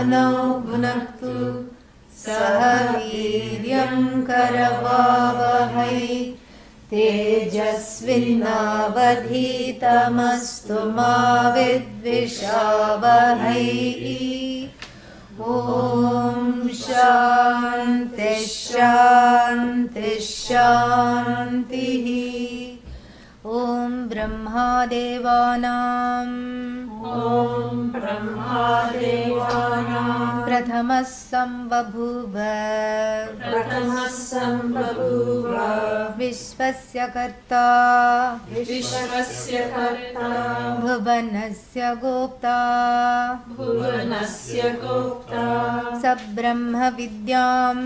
सहनौ भुनक्तु सह वीर्यं करवावहै तेजस्विनावधीतमस्तु मा विद्विषावहै ॐ शान्ति शान्ति शान्तिः ॐ ब्रह्मादेवानां प्रथमः संबभूव विश्वस्य कर्ता भुवनस्य गोप्ता स ब्रह्म विद्यां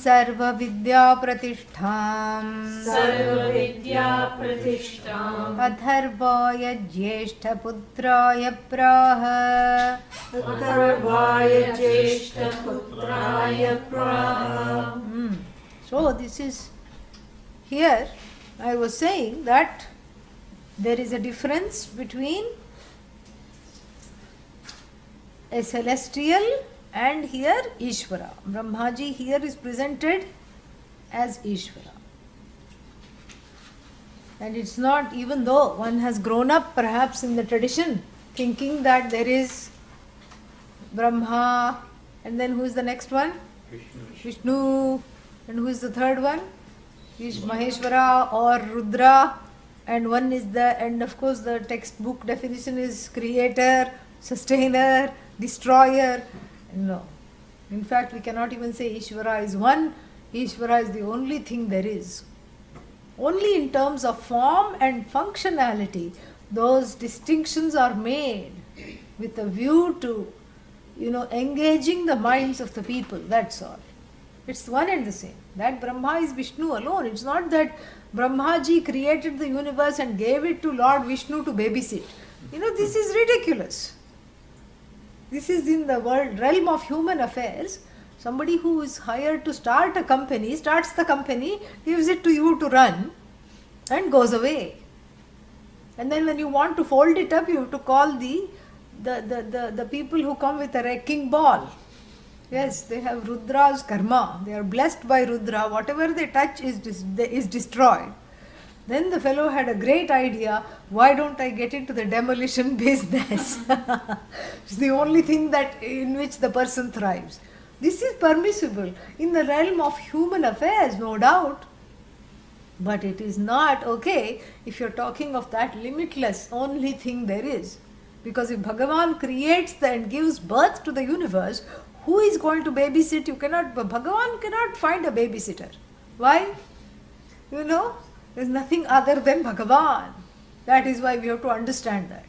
सर्वविद्या प्रतिष्ठाम् अथर्वाय ज्येष्ठपुत्राय प्राह So this is here I was saying that there is a difference between a celestial and here Ishvara. Brahmaji here is presented as Ishvara. And it's not, even though one has grown up perhaps in the tradition thinking that there is Brahma, and then who is the next one? Vishnu. And who is the third one? Is Maheshwara or Rudra. And one is and of course the textbook definition is creator, sustainer, destroyer. No. In fact, we cannot even say Ishvara is one. Ishvara is the only thing there is. Only in terms of form and functionality, those distinctions are made with a view to, engaging the minds of the people. That's all. It's one and the same. That Brahma is Vishnu alone. It's not that Brahmaji created the universe and gave it to Lord Vishnu to babysit. This is ridiculous. This is in the realm of human affairs. Somebody who is hired to start a company, starts the company, gives it to you to run and goes away. And then when you want to fold it up, you have to call the people who come with a wrecking ball. Yes, they have Rudra's karma. They are blessed by Rudra. Whatever they touch is destroyed. Then the fellow had a great idea. Why don't I get into the demolition business? It's the only thing in which the person thrives. This is permissible in the realm of human affairs, no doubt. But it is not okay if you're talking of that limitless only thing there is. Because if Bhagavan creates and gives birth to the universe, who is going to babysit? Bhagavan cannot find a babysitter. Why? There's nothing other than Bhagavan. That is why we have to understand that.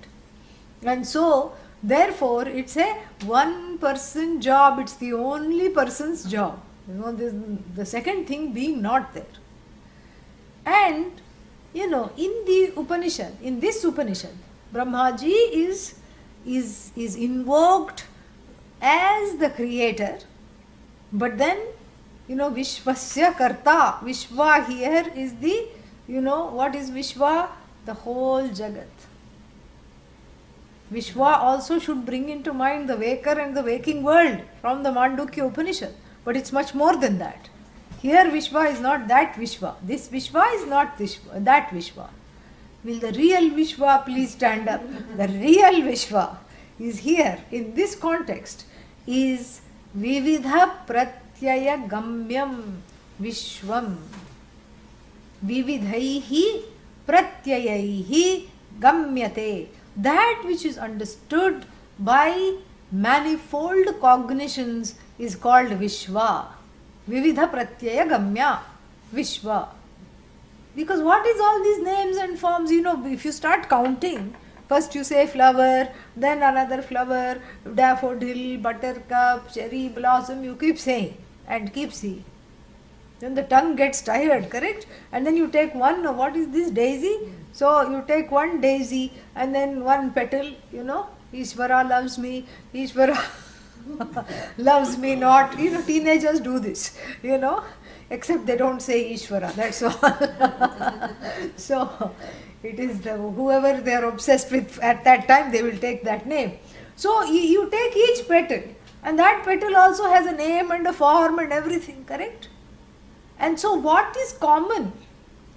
And so, therefore, it's a one person job. It's the only person's job. The second thing being not there. And, in the Upanishad, in this Upanishad, Brahmaji is invoked as the creator. But then, Vishvasya Karta. Vishva here is the, what is Vishva? The whole Jagat. Vishwa also should bring into mind the waker and the waking world from the Mandukya Upanishad. But it's much more than that. Here Vishwa is not that Vishwa. This Vishwa is not that Vishwa. Will the real Vishwa please stand up? The real Vishwa is here in this context is Vividha Pratyaya Gamyam Vishwam. Vividhaihi Pratyayaihi Gamyate. That which is understood by manifold cognitions is called Vishwa. Vividha Pratyaya Gamya Vishwa. Because what is all these names and forms? If you start counting, first you say flower, then another flower, daffodil, buttercup, cherry blossom, you keep saying and keep seeing. Then the tongue gets tired, correct? And then you take one, what is this, daisy? So you take one daisy and then one petal, Ishvara loves me, Ishvara loves me not. Teenagers do this, except they don't say Ishvara, that's all. So it is whoever they are obsessed with at that time, they will take that name. So you take each petal, and that petal also has a name and a form and everything, correct? And so what is common,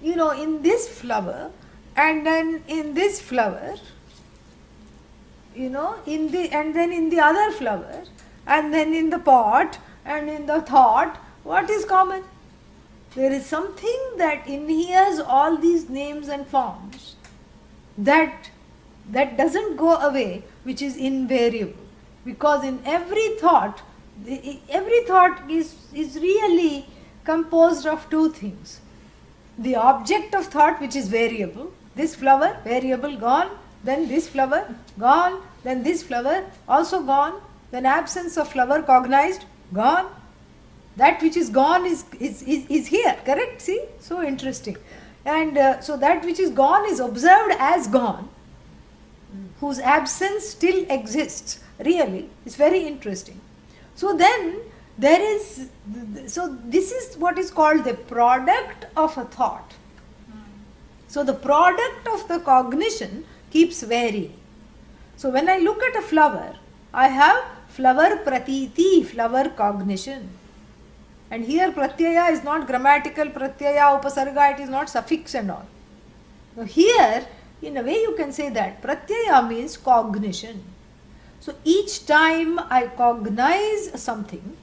in this flower, and then in this flower, and then in the other flower, and then in the pot, and in the thought, what is common? There is something that inheres all these names and forms that doesn't go away, which is invariable. Because in every thought is really composed of two things. The object of thought, which is variable, this flower, variable, gone, then this flower, gone, then this flower, also gone, then absence of flower cognized, gone. That which is gone is here, correct? See? So interesting. And so that which is gone is observed as gone, whose absence still exists, really. It's very interesting. So then, this is what is called the product of a thought. So the product of the cognition keeps varying. So when I look at a flower, I have flower pratiti, flower cognition. And here pratyaya is not grammatical pratyaya, upasarga, it is not suffix and all. Now here, in a way you can say that pratyaya means cognition. So each time I cognize something,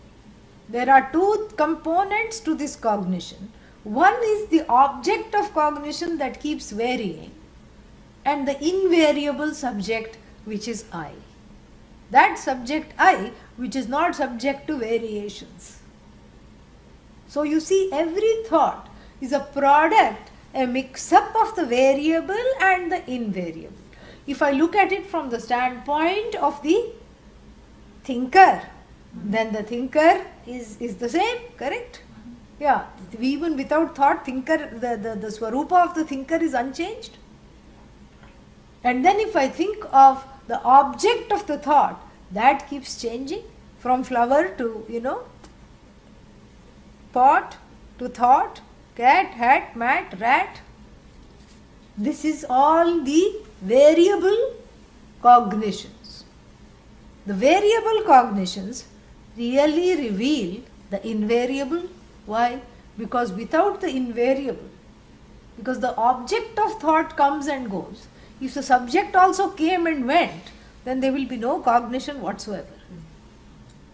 there are two components to this cognition. One is the object of cognition that keeps varying, and the invariable subject, which is I. That subject I, which is not subject to variations. So you see, every thought is a product, a mix-up of the variable and the invariable. If I look at it from the standpoint of the thinker, then the thinker is the same, correct? Yeah, even without thought, thinker, the swarupa of the thinker is unchanged. And then if I think of the object of the thought, that keeps changing from flower to, pot to thought, cat, hat, mat, rat. This is all the variable cognitions. The variable cognitions really reveal the invariable. Why? Because without the invariable, because the object of thought comes and goes, if the subject also came and went, then there will be no cognition whatsoever.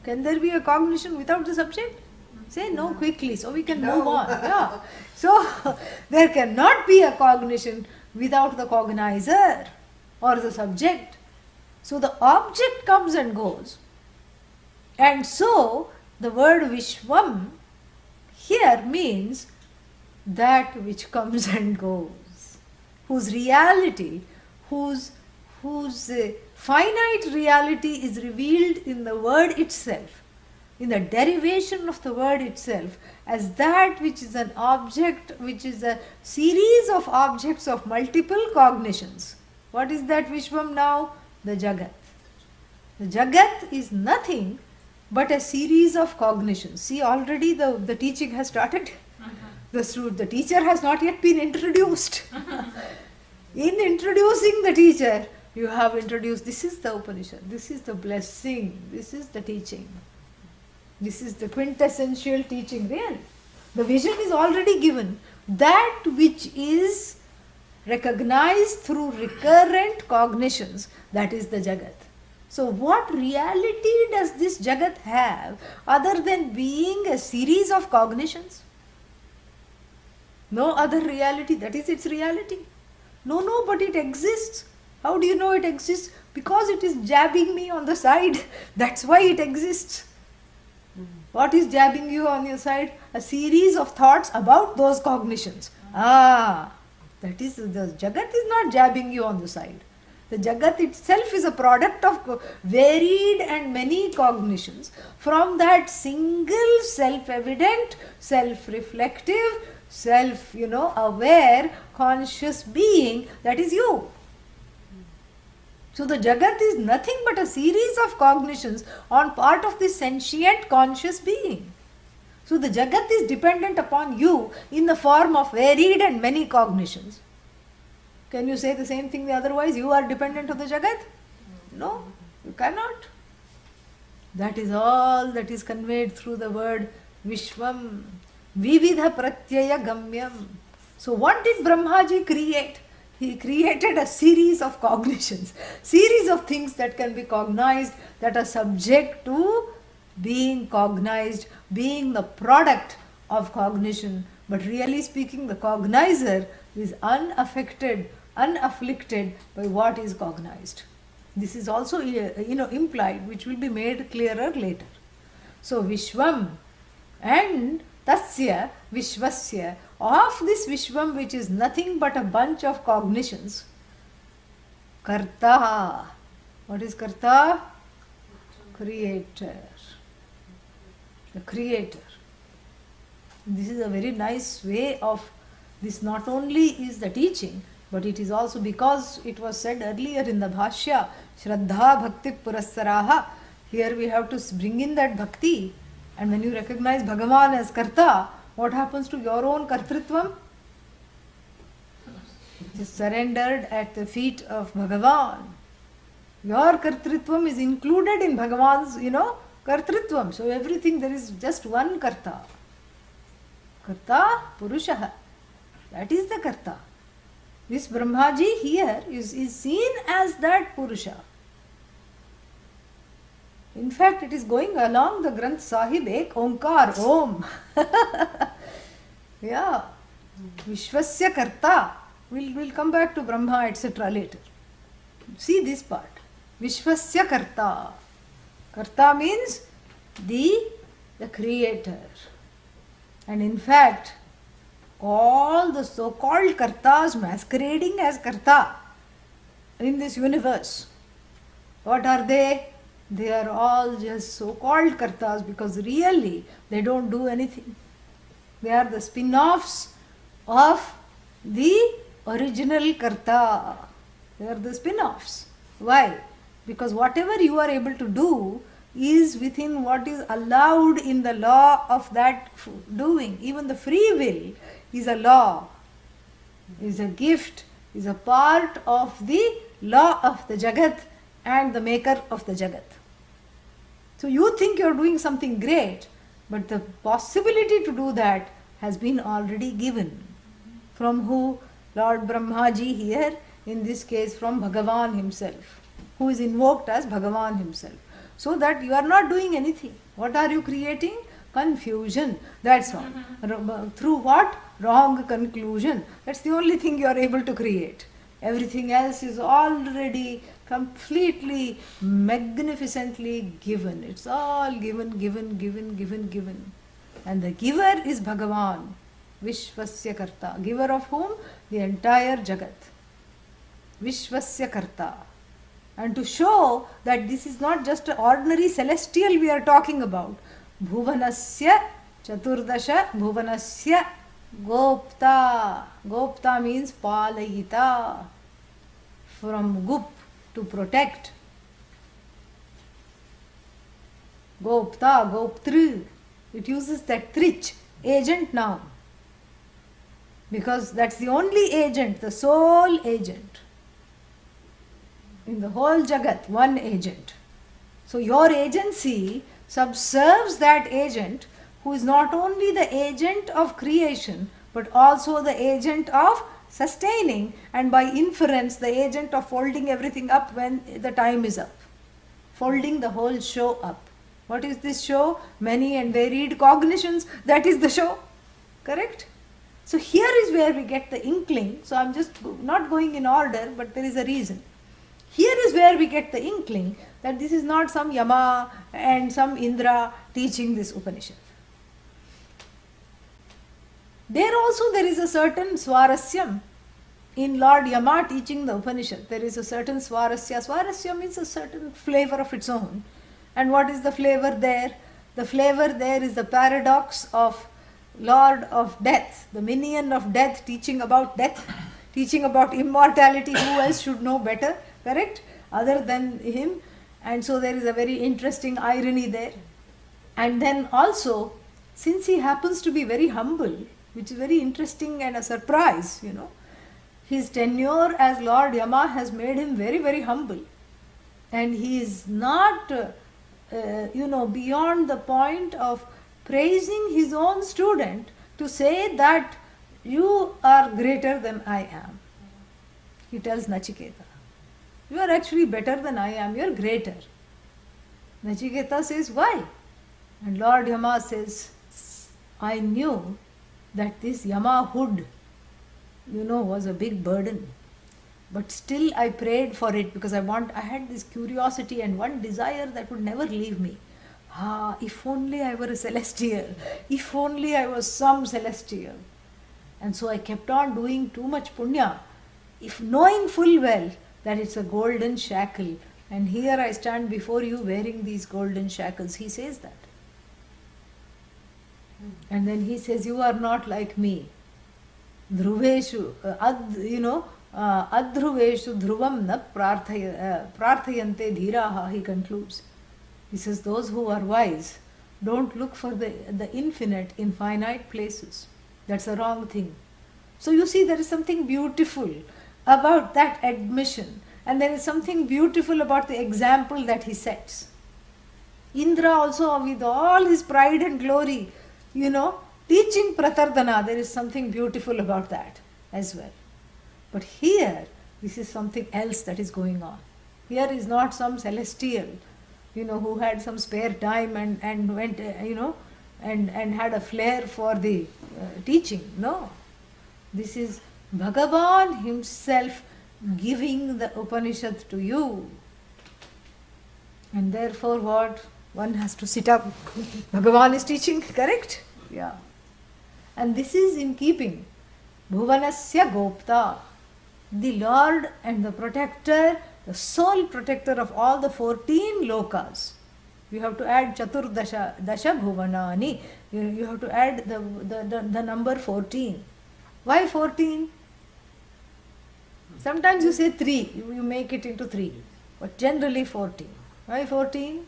Can there be a cognition without the subject? Say no quickly, so we can move on. Yeah. So there cannot be a cognition without the cognizer or the subject. So the object comes and goes. And so the word Vishwam here means that which comes and goes, whose reality, whose finite reality is revealed in the word itself, in the derivation of the word itself, as that which is an object, which is a series of objects of multiple cognitions. What is that Vishwam now? The Jagat. The Jagat is nothing but a series of cognitions. See, already the teaching has started. The teacher has not yet been introduced. In introducing the teacher, you have introduced, this is the Upanishad, this is the blessing, this is the teaching. This is the quintessential teaching, really. The vision is already given. That which is recognized through recurrent cognitions, that is the Jagat. So what reality does this Jagat have other than being a series of cognitions? No other reality, that is its reality. No, but it exists. How do you know it exists? Because it is jabbing me on the side. That's why it exists. What is jabbing you on your side? A series of thoughts about those cognitions. That is, the Jagat is not jabbing you on the side. The Jagat itself is a product of varied and many cognitions from that single self-evident, self-reflective, self-aware, conscious being that is you. So the Jagat is nothing but a series of cognitions on part of this sentient conscious being. So the Jagat is dependent upon you in the form of varied and many cognitions. Can you say the same thing otherwise? You are dependent on the Jagat? No. You cannot. That is all that is conveyed through the word Vishwam. Vividha Pratyaya Gamyam. So what did Brahmaji create? He created a series of cognitions, series of things that can be cognized, that are subject to being cognized, being the product of cognition. But really speaking, the cognizer is unaffected, unafflicted by what is cognized. This is also implied, which will be made clearer later. So Vishwam and Tasya Vishwasya, of this Vishwam, which is nothing but a bunch of cognitions, Karta. What is Karta? Creator. The creator. This is a very nice way of this. Not only is the teaching, but it is also because it was said earlier in the Bhashya, Shraddha Bhakti Purassaraha. Here we have to bring in that bhakti. And when you recognize Bhagavan as Karta, what happens to your own Kartritvam? It is surrendered at the feet of Bhagavan. Your Kartritvam is included in Bhagavan's, Kartritvam. So everything, there is just one Karta. Karta Purushaha. That is the Karta. This Brahmaji here is seen as that Purusha. In fact, it is going along the Granth Sahib, Ek Omkar, Om. Yeah. Vishwasya Karta. We'll come back to Brahma, etc. later. See this part. Vishwasya Karta. Karta means the creator. And in fact, all the so-called Kartas masquerading as Karta in this universe, what are they? They are all just so-called Kartas, because really they don't do anything. They are the spin-offs of the original Karta. They are the spin-offs. Why? Because whatever you are able to do is within what is allowed in the law of that doing. Even the free will is a law, is a gift, is a part of the law of the Jagat and the maker of the Jagat. So you think you are doing something great, but the possibility to do that has been already given. From who? Lord Brahmaji here, in this case from Bhagavan himself, who is invoked as Bhagavan himself. So that you are not doing anything. What are you creating? Confusion. That's all. Through what? Wrong conclusion. That's the only thing you are able to create. Everything else is already completely, magnificently given. It's all given. And the giver is Bhagavan, Vishwasya Karta. Giver of whom? The entire Jagat. Vishwasya Karta. And to show that this is not just an ordinary celestial we are talking about. Bhuvanasya Chaturdasha Bhuvanasya Gopta. Gopta means Palayita. From Gup, to protect. Gopta, Goptru. It uses that trich, agent noun. Because that's the only agent, the sole agent. In the whole Jagat, one agent. So your agency subserves that agent, who is not only the agent of creation, but also the agent of sustaining, and by inference the agent of folding everything up when the time is up. Folding the whole show up. What is this show? Many and varied cognitions. That is the show. Correct? So here is where we get the inkling. So I'm just not going in order, but there is a reason. Here is where we get the inkling that this is not some Yama and some Indra teaching this Upanishad. There also there is a certain Swarasyam in Lord Yama teaching the Upanishad. There is a certain Swarasya. Swarasya means a certain flavor of its own. And what is the flavor there? The flavor there is the paradox of Lord of Death, the minion of death, teaching about death, teaching about immortality. Who else should know better, correct, other than him? And so there is a very interesting irony there. And then also, since he happens to be very humble, which is very interesting and a surprise, his tenure as Lord Yama has made him very, very humble. And he is not, beyond the point of praising his own student to say that you are greater than I am. He tells Nachiketa, you are actually better than I am, you are greater. Nachiketa says, why? And Lord Yama says, I knew that this Yamahood, was a big burden. But still I prayed for it because I had this curiosity and one desire that would never leave me. If only I were a celestial. If only I was some celestial. And so I kept on doing too much punya, if knowing full well that it's a golden shackle. And here I stand before you wearing these golden shackles. He says that. And then he says, you are not like me. Dhruveshu, adhruveshu dhruvam na prarthayante dhiraha, he concludes. He says, those who are wise don't look for the infinite in finite places. That's a wrong thing. So you see, there is something beautiful about that admission. And there is something beautiful about the example that he sets. Indra also, with all his pride and glory, teaching Pratardhana, there is something beautiful about that as well. But here, this is something else that is going on. Here is not some celestial, who had some spare time and went, and had a flair for the teaching. No. This is Bhagavan himself giving the Upanishad to you. And therefore what? One has to sit up. Bhagavan is teaching, correct? Yeah. And this is in keeping. Bhuvanasya Gopta, the Lord and the protector, the sole protector of all the 14 lokas. You have to add Dasha Bhuvanani. You have to add the number 14. Why 14? Sometimes you say 3, you make it into 3, but generally 14. Why 14?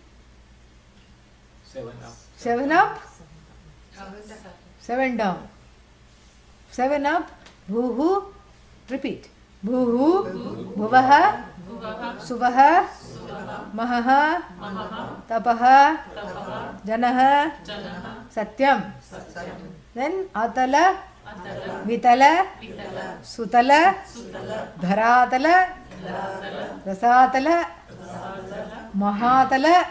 7 up. 7 up? 7 down. 7 up, Bhuhu, repeat. Bhuhu, Bhuvaha, Suvaha, Mahaha, Tapaha, Janaha, Satyam. Then Atala, Vitala, Sutala, Dharatala, Rasatala, Mahatala,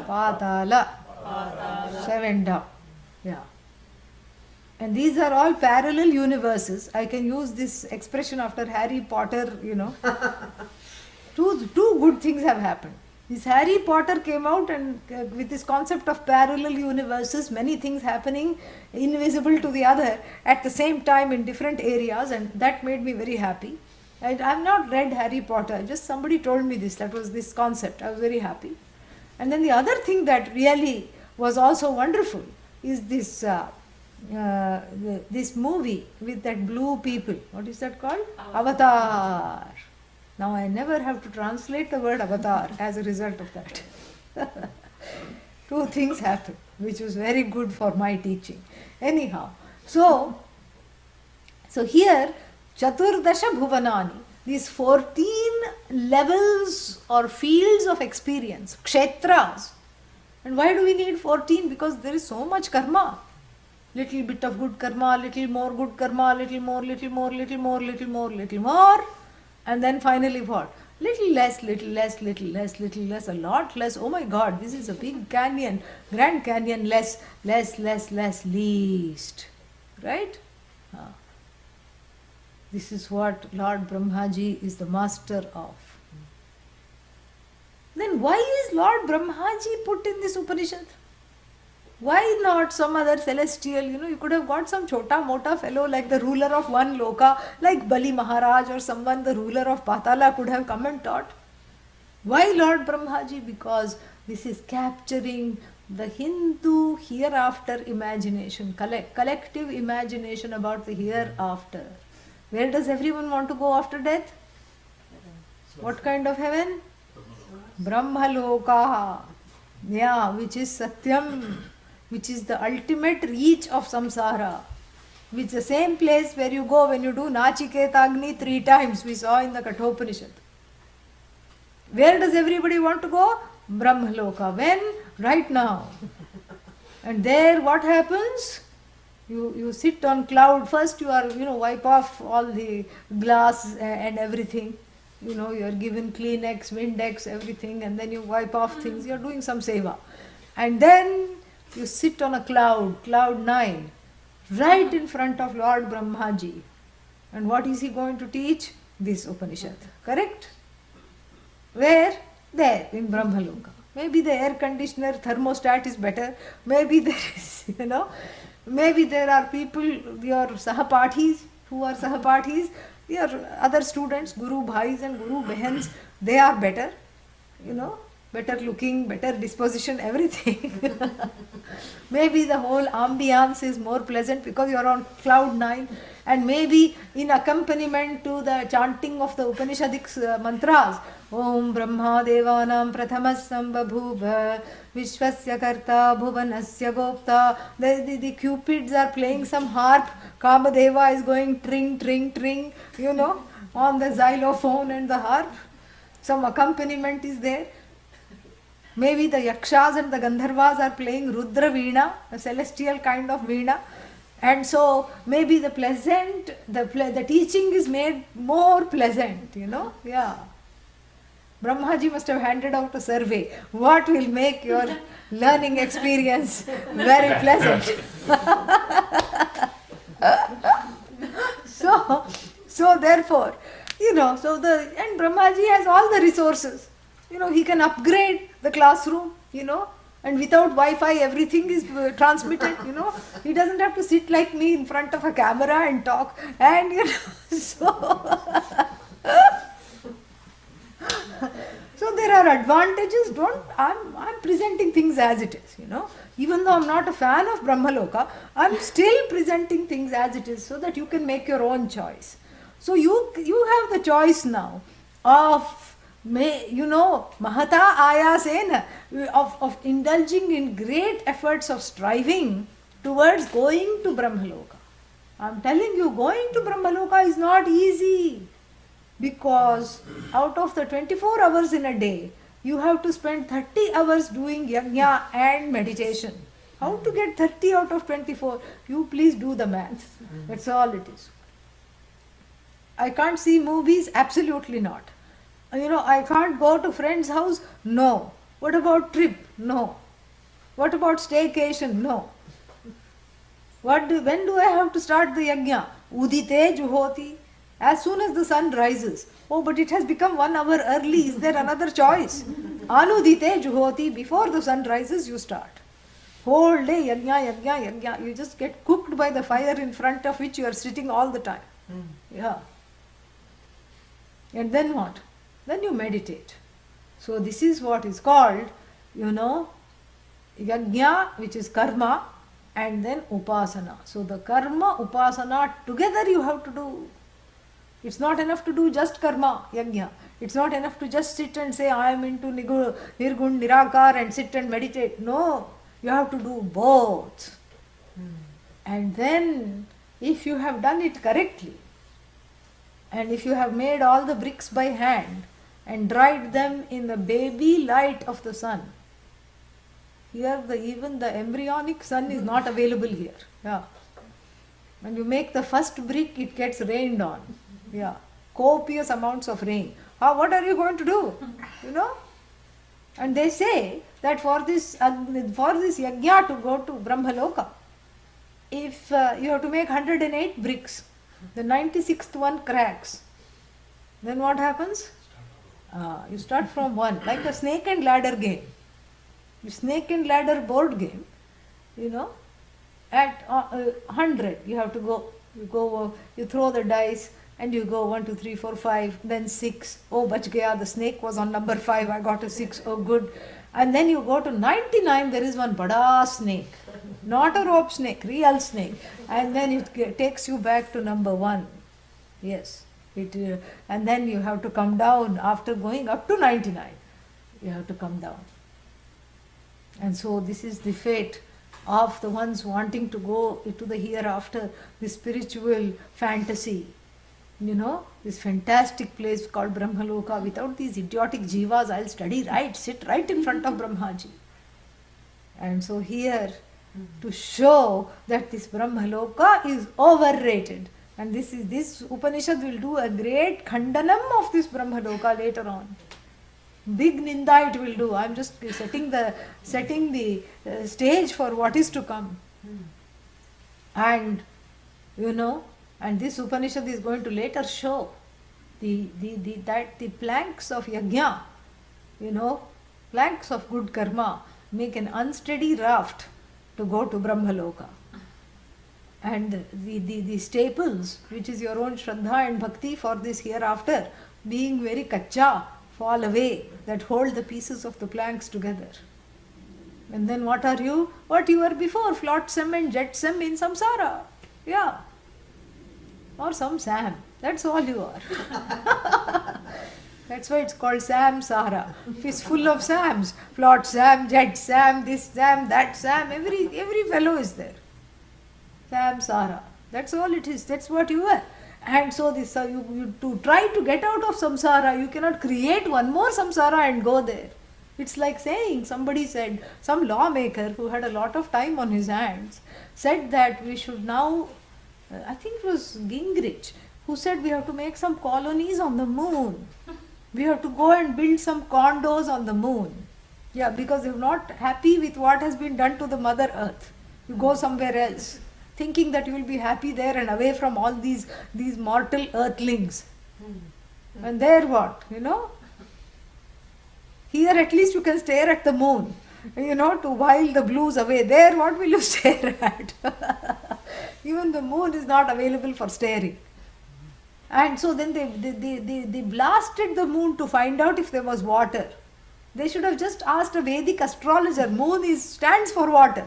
Patala. 7 down. Yeah. And these are all parallel universes. I can use this expression after Harry Potter, Two good things have happened. This Harry Potter came out and with this concept of parallel universes, many things happening invisible to the other at the same time in different areas, and that made me very happy. I have not read Harry Potter, just somebody told me this, that was this concept. I was very happy. And then the other thing that really was also wonderful is this this movie with that blue people. What is that called? Avatar. Now I never have to translate the word avatar as a result of that. 2 things happened, which was very good for my teaching. Anyhow, so here Chaturdasha Bhuvanani, these 14 levels or fields of experience, kshetras. And why do we need 14? Because there is so much karma. Little bit of good karma, little more good karma, little more, little more, little more, little more, little more. And then finally what? Little less, little less, little less, little less, a lot less. Oh my God, this is a big canyon, Grand Canyon, less, less, less, less, least. Right? This is what Lord Brahmaji is the master of. Then why is Lord Brahmaji put in this Upanishad? Why not some other celestial? You could have got some chota mota fellow like the ruler of one loka, like Bali Maharaj or someone, the ruler of Patala, could have come and taught. Why Lord Brahmaji? Because this is capturing the Hindu hereafter imagination, collective imagination about the hereafter. Where does everyone want to go after death? What kind of heaven? Brahmaloka. Yeah, which is Satyam, which is the ultimate reach of samsara. Which is the same place where you go when you do Nachiketa Agni 3 times, we saw in the Kathopanishad. Where does everybody want to go? Brahmaloka. When? Right now. And there what happens? You sit on cloud. First you are, wipe off all the glass and everything. You are given Kleenex, Windex, everything, and then you wipe off things. You are doing some seva. And then you sit on a cloud 9, right in front of Lord Brahmaji. And what is he going to teach? This Upanishad. Correct? Where? There, in Brahmaloka. Maybe the air conditioner, thermostat is better. Maybe there is, maybe there are people, your sahapathis, who are sahapathis, your other students, Guru Bhais and Guru Behans, they are better, better looking, better disposition, everything. Maybe the whole ambience is more pleasant because you are on cloud 9, and maybe in accompaniment to the chanting of the Upanishadic mantras, Om Brahma Devanam Prathamas Sambhabhuva Vishwasya Karta Bhuvanasya Gopta. The cupids are playing some harp. Kamadeva is going tring, tring, tring, on the xylophone and the harp. Some accompaniment is there. Maybe the yakshas and the gandharvas are playing Rudra Veena, a celestial kind of Veena. And so maybe the teaching is made more pleasant, Yeah. Brahmaji must have handed out a survey. What will make your learning experience very pleasant? So therefore, and Brahmaji has all the resources. He can upgrade the classroom, and without Wi-Fi everything is transmitted, He doesn't have to sit like me in front of a camera and talk. And, So there are advantages. I'm presenting things as it is, Even though I'm not a fan of Brahmaloka, I'm still presenting things as it is so that you can make your own choice. So you have the choice now of, mahata ayasena, of indulging in great efforts of striving towards going to Brahmaloka. I'm telling you, going to Brahmaloka is not easy. Because out of the 24 hours in a day, you have to spend 30 hours doing yajna and meditation. How to get 30 out of 24? You please do the math. That's all it is. I can't see movies? Absolutely not. I can't go to friend's house? No. What about trip? No. What about staycation? No. When do I have to start the yajna? Udite juhoti. As soon as the sun rises. Oh, but it has become 1 hour early. Is there another choice? Anudite juhoti. Before the sun rises, you start. Whole day, yajna. You just get cooked by the fire in front of which you are sitting all the time. Yeah. And then what? Then you meditate. So this is what is called, yajna, which is karma, and then upasana. So the karma, upasana, together you have to do. It's not enough to do just karma, yajna. It's not enough to just sit and say, I am into nirgun, nirakar, and sit and meditate. No, you have to do both. And then, if you have done it correctly, and if you have made all the bricks by hand and dried them in the baby light of the sun, here even the embryonic sun is not available here. Yeah. When you make the first brick, it gets rained on. Yeah, copious amounts of rain. What are you going to do? And they say that for this yajna to go to Brahmaloka, if you have to make 108 bricks, the 96th one cracks, then what happens? You start from 1, like a snake and ladder game. Snake and ladder board game, at 100 you have to go. You throw the dice. And you go 1, 2, 3, 4, 5, then 6. Oh, bach gaya, the snake was on number 5, I got a 6, oh good. And then you go to 99, there is one bada snake. Not a rope snake, real snake. And then it takes you back to number 1. Yes. And then you have to come down after going up to 99. You have to come down. And so this is the fate of the ones wanting to go to the hereafter, the spiritual fantasy. this fantastic place called Brahmaloka. Without these idiotic jivas, I'll study right, sit right in front of Brahmaji. And so here, to show that this Brahmaloka is overrated. And this Upanishad will do a great khandanam of this Brahmaloka later on. Big ninda it will do. I'm just setting the stage for what is to come. And and this Upanishad is going to later show that the planks of yajna, planks of good karma, make an unsteady raft to go to Brahmaloka. And the staples, which is your own Shraddha and Bhakti for this hereafter, being very kacha, fall away, that hold the pieces of the planks together. And then what are you? What you were before, flotsam and jetsam in samsara. Yeah. Or some Sam. That's all you are. That's why it's called Samsara. It's full of Sams. Flot Sam, Jet Sam, this Sam, that Sam. Every fellow is there. Samsara. That's all it is. That's what you are. And so this you to try to get out of samsara, you cannot create one more samsara and go there. It's like saying, somebody said, some lawmaker who had a lot of time on his hands, said that we should now, I think it was Gingrich, who said we have to make some colonies on the moon. We have to go and build some condos on the moon. Yeah, because you're not happy with what has been done to the Mother Earth. You go somewhere else, thinking that you will be happy there and away from all these mortal earthlings. And there what? Here at least you can stare at the moon, to while the blues away. There what will you stare at? Even the moon is not available for staring. And so then they blasted the moon to find out if there was water. They should have just asked a Vedic astrologer. Moon stands for water,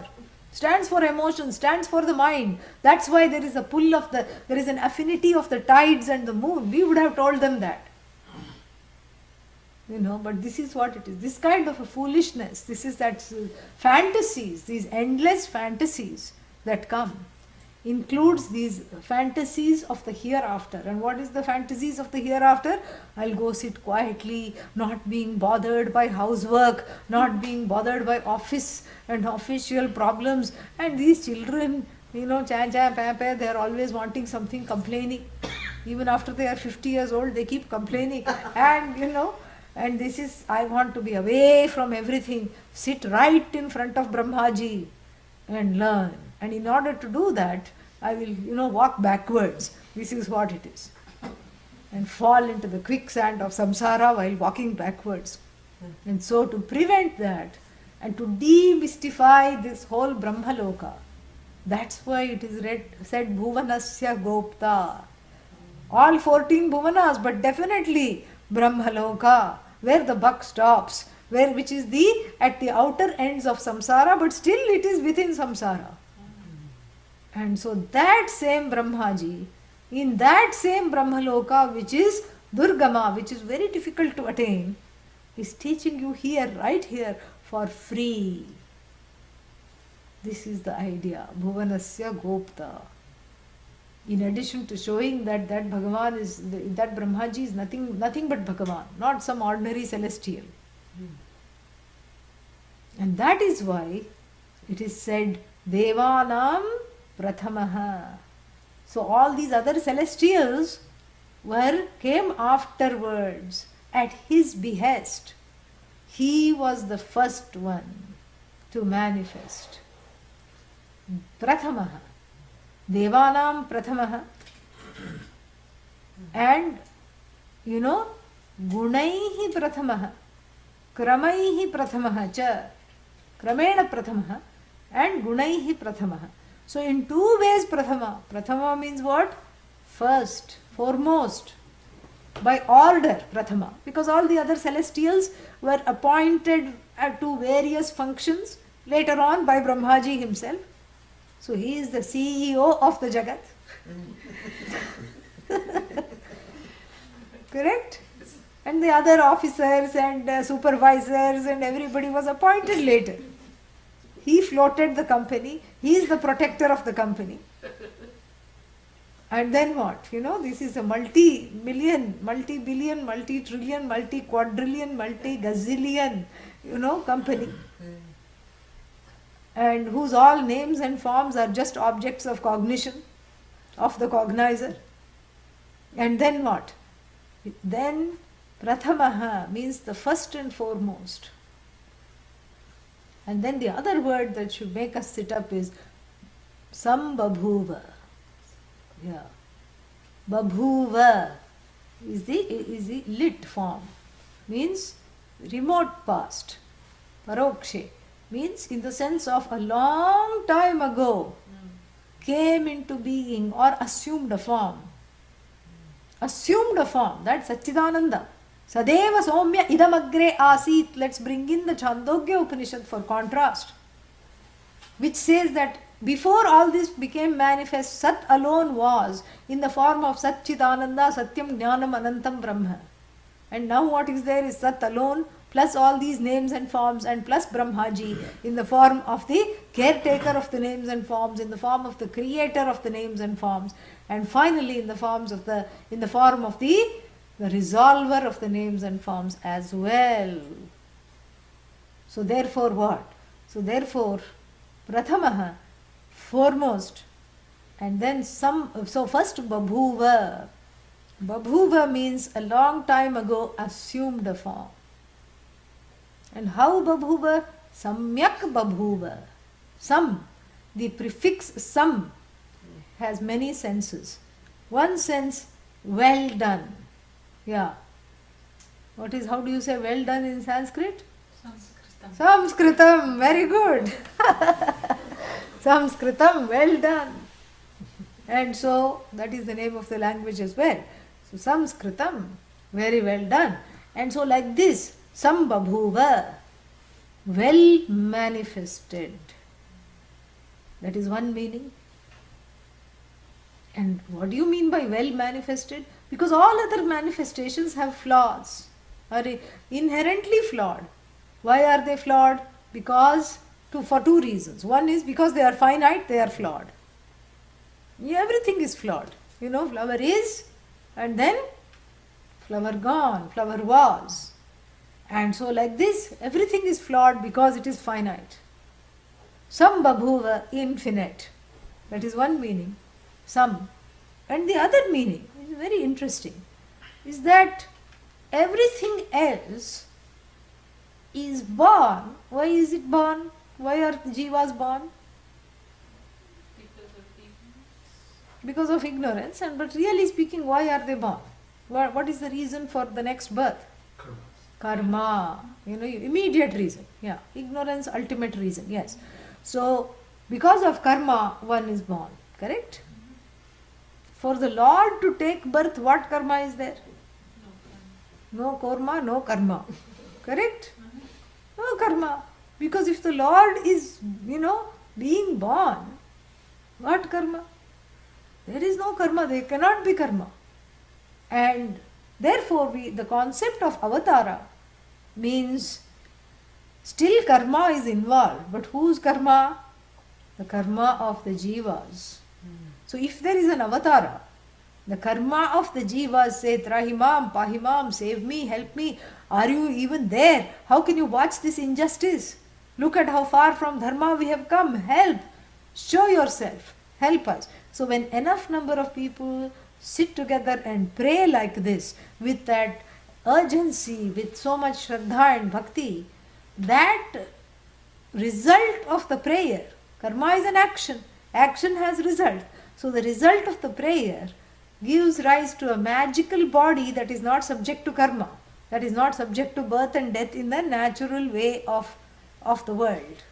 stands for emotion, stands for the mind. That's why there is a pull of there is an affinity of the tides and the moon. We would have told them that. But this is what it is. This kind of a foolishness, this is that fantasies, these endless fantasies that come, includes these fantasies of the hereafter. And what is the fantasies of the hereafter? I'll go sit quietly, not being bothered by housework, not being bothered by office and official problems. And these children, cha cha pa pa, they are always wanting something, complaining. Even after they are 50 years old, they keep complaining. And and this is, I want to be away from everything, sit right in front of Brahmaji and learn. And in order to do that, I will, walk backwards. This is what it is. And fall into the quicksand of samsara while walking backwards. And so to prevent that and to demystify this whole Brahmaloka, that's why it is said Bhuvanasya Gopta. All 14 Bhuvanas, but definitely Brahmaloka, where the buck stops, which is at the outer ends of samsara, but still it is within samsara. And so that same Brahmaji, in that same Brahmaloka, which is Durgama, which is very difficult to attain, is teaching you here, right here, for free. This is the idea, Bhuvanasya Gopta. In addition to showing that Bhagavan is, that Brahmaji is nothing but Bhagavan, not some ordinary celestial. And that is why it is said, Devanam Prathamaha. So all these other celestials came afterwards at his behest. He was the first one to manifest. Prathamaha. Devanam Prathamaha. And Gunaihi Prathamaha, Kramaihi Prathamaha cha, Kramena Prathamaha and Gunaihi Prathamaha. So in two ways Prathama. Prathama means what? First, foremost. By order Prathama. Because all the other celestials were appointed to various functions later on by Brahmaji himself. So he is the CEO of the Jagat. Correct? And the other officers and supervisors and everybody was appointed later. He floated the company. He is the protector of the company. And then what? This is a multi-million, multi-billion, multi-trillion, multi-quadrillion, multi-gazillion, company. And whose all names and forms are just objects of cognition of the cognizer. And then what? Then Prathamaha means the first and foremost. And then the other word that should make us sit up is Sambabhuva. Yeah. Babhuva is the lit form. Means remote past. Parokshe means in the sense of a long time ago came into being or assumed a form. Assumed a form. That's Satchidananda. Sadeva Somya Idamagre Asit. Let's bring in the Chandogya Upanishad for contrast, which says that before all this became manifest, Sat alone was in the form of Satchidananda, Satyam Jnanam Anantam Brahma. And now what is there is Sat alone plus all these names and forms and plus Brahmaji in the form of the caretaker of the names and forms, in the form of the creator of the names and forms, and finally in the form of the resolver of the names and forms as well. So therefore what? So therefore Prathamaha, foremost, and then so first Babhuva. Babhuva means a long time ago assumed a form. And how Babhuva? Samyak Babhuva. Sam, the prefix sam has many senses. One sense, well done. Yeah. How do you say well done in Sanskrit? Samskritam. Very good. Samskritam, well done. And so that is the name of the language as well. So Samskritam, very well done. And so like this, Sambabhuva, well manifested. That is one meaning. And what do you mean by well manifested? Because all other manifestations have flaws, are inherently flawed. Why are they flawed? For two reasons. One is because they are finite, they are flawed. Everything is flawed. Flower is, and then flower gone, flower was. And so like this, everything is flawed because it is finite. Sambabhuva, infinite. That is one meaning. Sam. And the other meaning, which is very interesting, is that everything else is born. Why is it born? Why are jivas born? Because of ignorance. But really speaking, why are they born? What is the reason for the next birth? Karma. Immediate reason. Yeah. Ignorance, ultimate reason. Yes. So, because of karma, one is born. Correct? For the Lord to take birth, what karma is there? No karma, no karma. Correct? No karma. Because if the Lord is, being born, what karma? There is no karma, there cannot be karma. And therefore, the concept of avatara means still karma is involved. But whose karma? The karma of the jivas. So if there is an avatara, the karma of the jivas say, Trahimam, Pahimam, save me, help me. Are you even there? How can you watch this injustice? Look at how far from dharma we have come. Help. Show yourself. Help us. So when enough number of people sit together and pray like this, with that urgency, with so much shraddha and bhakti, that result of the prayer, karma is an action. Action has result. So the result of the prayer gives rise to a magical body that is not subject to karma, that is not subject to birth and death in the natural way of the world.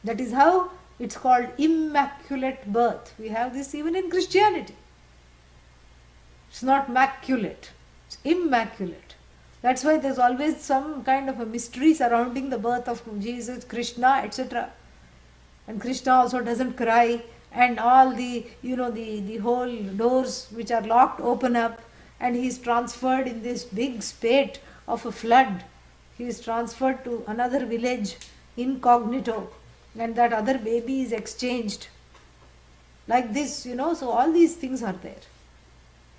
That is how it's called immaculate birth. We have this even in Christianity. It's not maculate, it's immaculate. That's why there's always some kind of a mystery surrounding the birth of Jesus, Krishna, etc. And Krishna also doesn't cry, and all the whole doors which are locked open up, and he is transferred in this big spate of a flood. He is transferred to another village incognito, and that other baby is exchanged. like this, so all these things are there.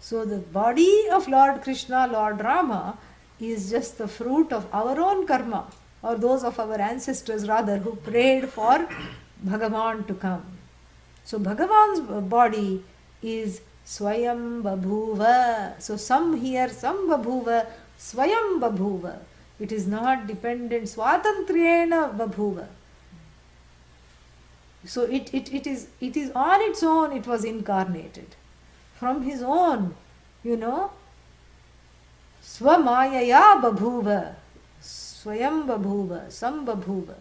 So the body of Lord Krishna, Lord Rama, is just the fruit of our own karma, or those of our ancestors rather, who prayed for Bhagavan to come. So Bhagavan's body is Swayam Babhuva. So some here, some Babhuva, Swayam Babhuva. It is not dependent, Swatantriyena Babhuva. So it is on its own, it was incarnated. From his own, Swamayaya Babhuva, Swayam Babhuva, Sambabhuva.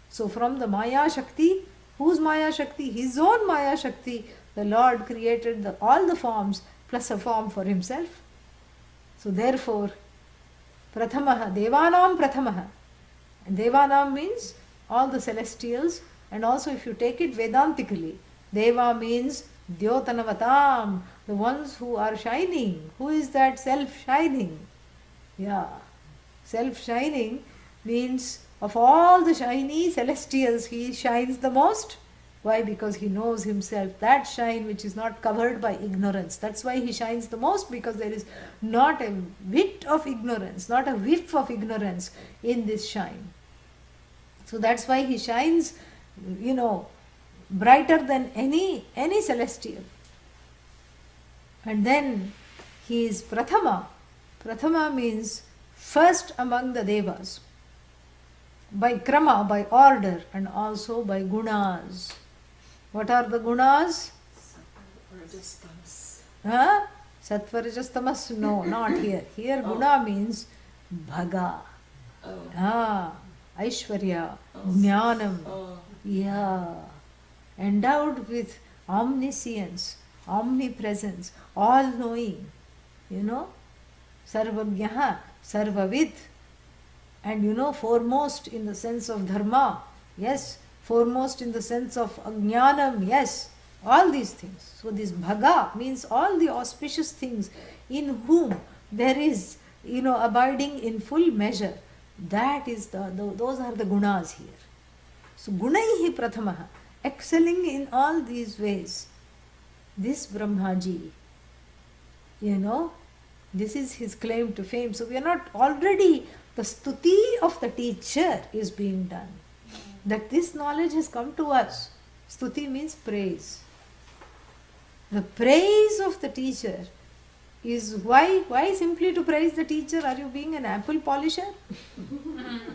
So from the Maya Shakti, whose Maya Shakti? His own Maya Shakti, the Lord created all the forms plus a form for himself. So therefore, Prathamaha, Devanam Prathamaha. And Devanam means all the celestials, and also if you take it Vedantically, Deva means Dyotanavatam, the ones who are shining. Who is that self-shining? Yeah. Self-shining means of all the shiny celestials, he shines the most. Why? Because he knows himself, that shine which is not covered by ignorance. That's why he shines the most, because there is not a whit of ignorance, not a whiff of ignorance in this shine. So that's why he shines, brighter than any celestial. And then he is Prathama. Prathama means first among the Devas. By krama, by order, and also by gunas. What are the gunas? Huh? Sattva-rajas-tamas? No, not here. Here guna means bhaga. Aishwarya, jnanam. Yeah. Endowed with omniscience, omnipresence, all-knowing. Sarvagyaha, sarvavid. And foremost in the sense of dharma, yes. Foremost in the sense of ajnanam, yes. All these things. So this bhaga means all the auspicious things in whom there is, abiding in full measure. That is those are the gunas here. So gunaihi prathamaha, excelling in all these ways. This Brahmaji, this is his claim to fame. So we are not already, the stuti of the teacher is being done. That this knowledge has come to us. Stuti means praise. The praise of the teacher is why simply to praise the teacher? Are you being an apple polisher?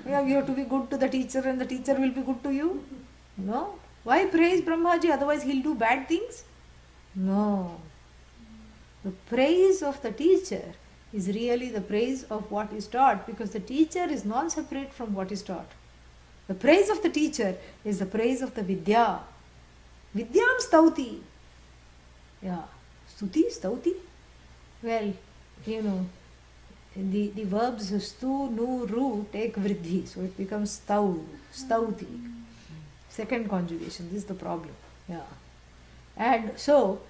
You have to be good to the teacher and the teacher will be good to you? No. Why praise Brahmaji? Otherwise he'll do bad things? No. The praise of the teacher is really the praise of what is taught, because the teacher is non-separate from what is taught. The praise of the teacher is the praise of the vidya. Vidyam stauti. Yeah. Stuti, stauti. Well, the verbs stu, nu, ru take vriddhi. So it becomes stau, stauti. Second conjugation. This is the problem. Yeah. And so,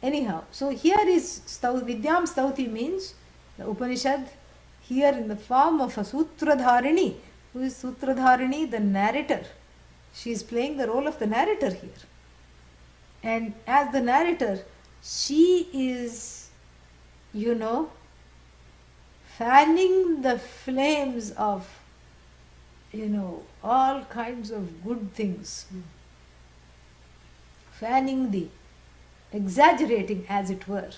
anyhow, so here is Vidyam stauti means the Upanishad here in the form of a Sutradharini. Who is Sutradharini? The narrator. She is playing the role of the narrator here. And as the narrator, she is, fanning the flames of, all kinds of good things. Fanning exaggerating as it were,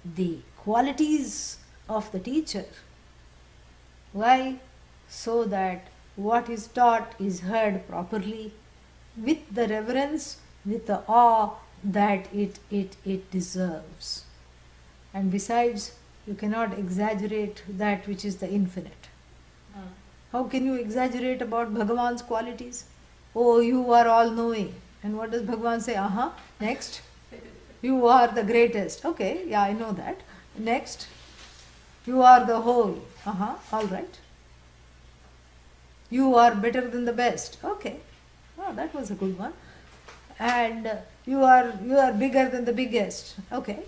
the qualities of the teacher. Why? So that what is taught is heard properly, with the reverence, with the awe that it deserves. And besides, you cannot exaggerate that which is the infinite. How can you exaggerate about Bhagavan's qualities? Oh, you are all-knowing. And what does Bhagavan say? Next. You are the greatest. Okay, yeah, I know that. Next. You are the whole. All right. You are better than the best. Okay. Oh, that was a good one. And you are bigger than the biggest. Okay.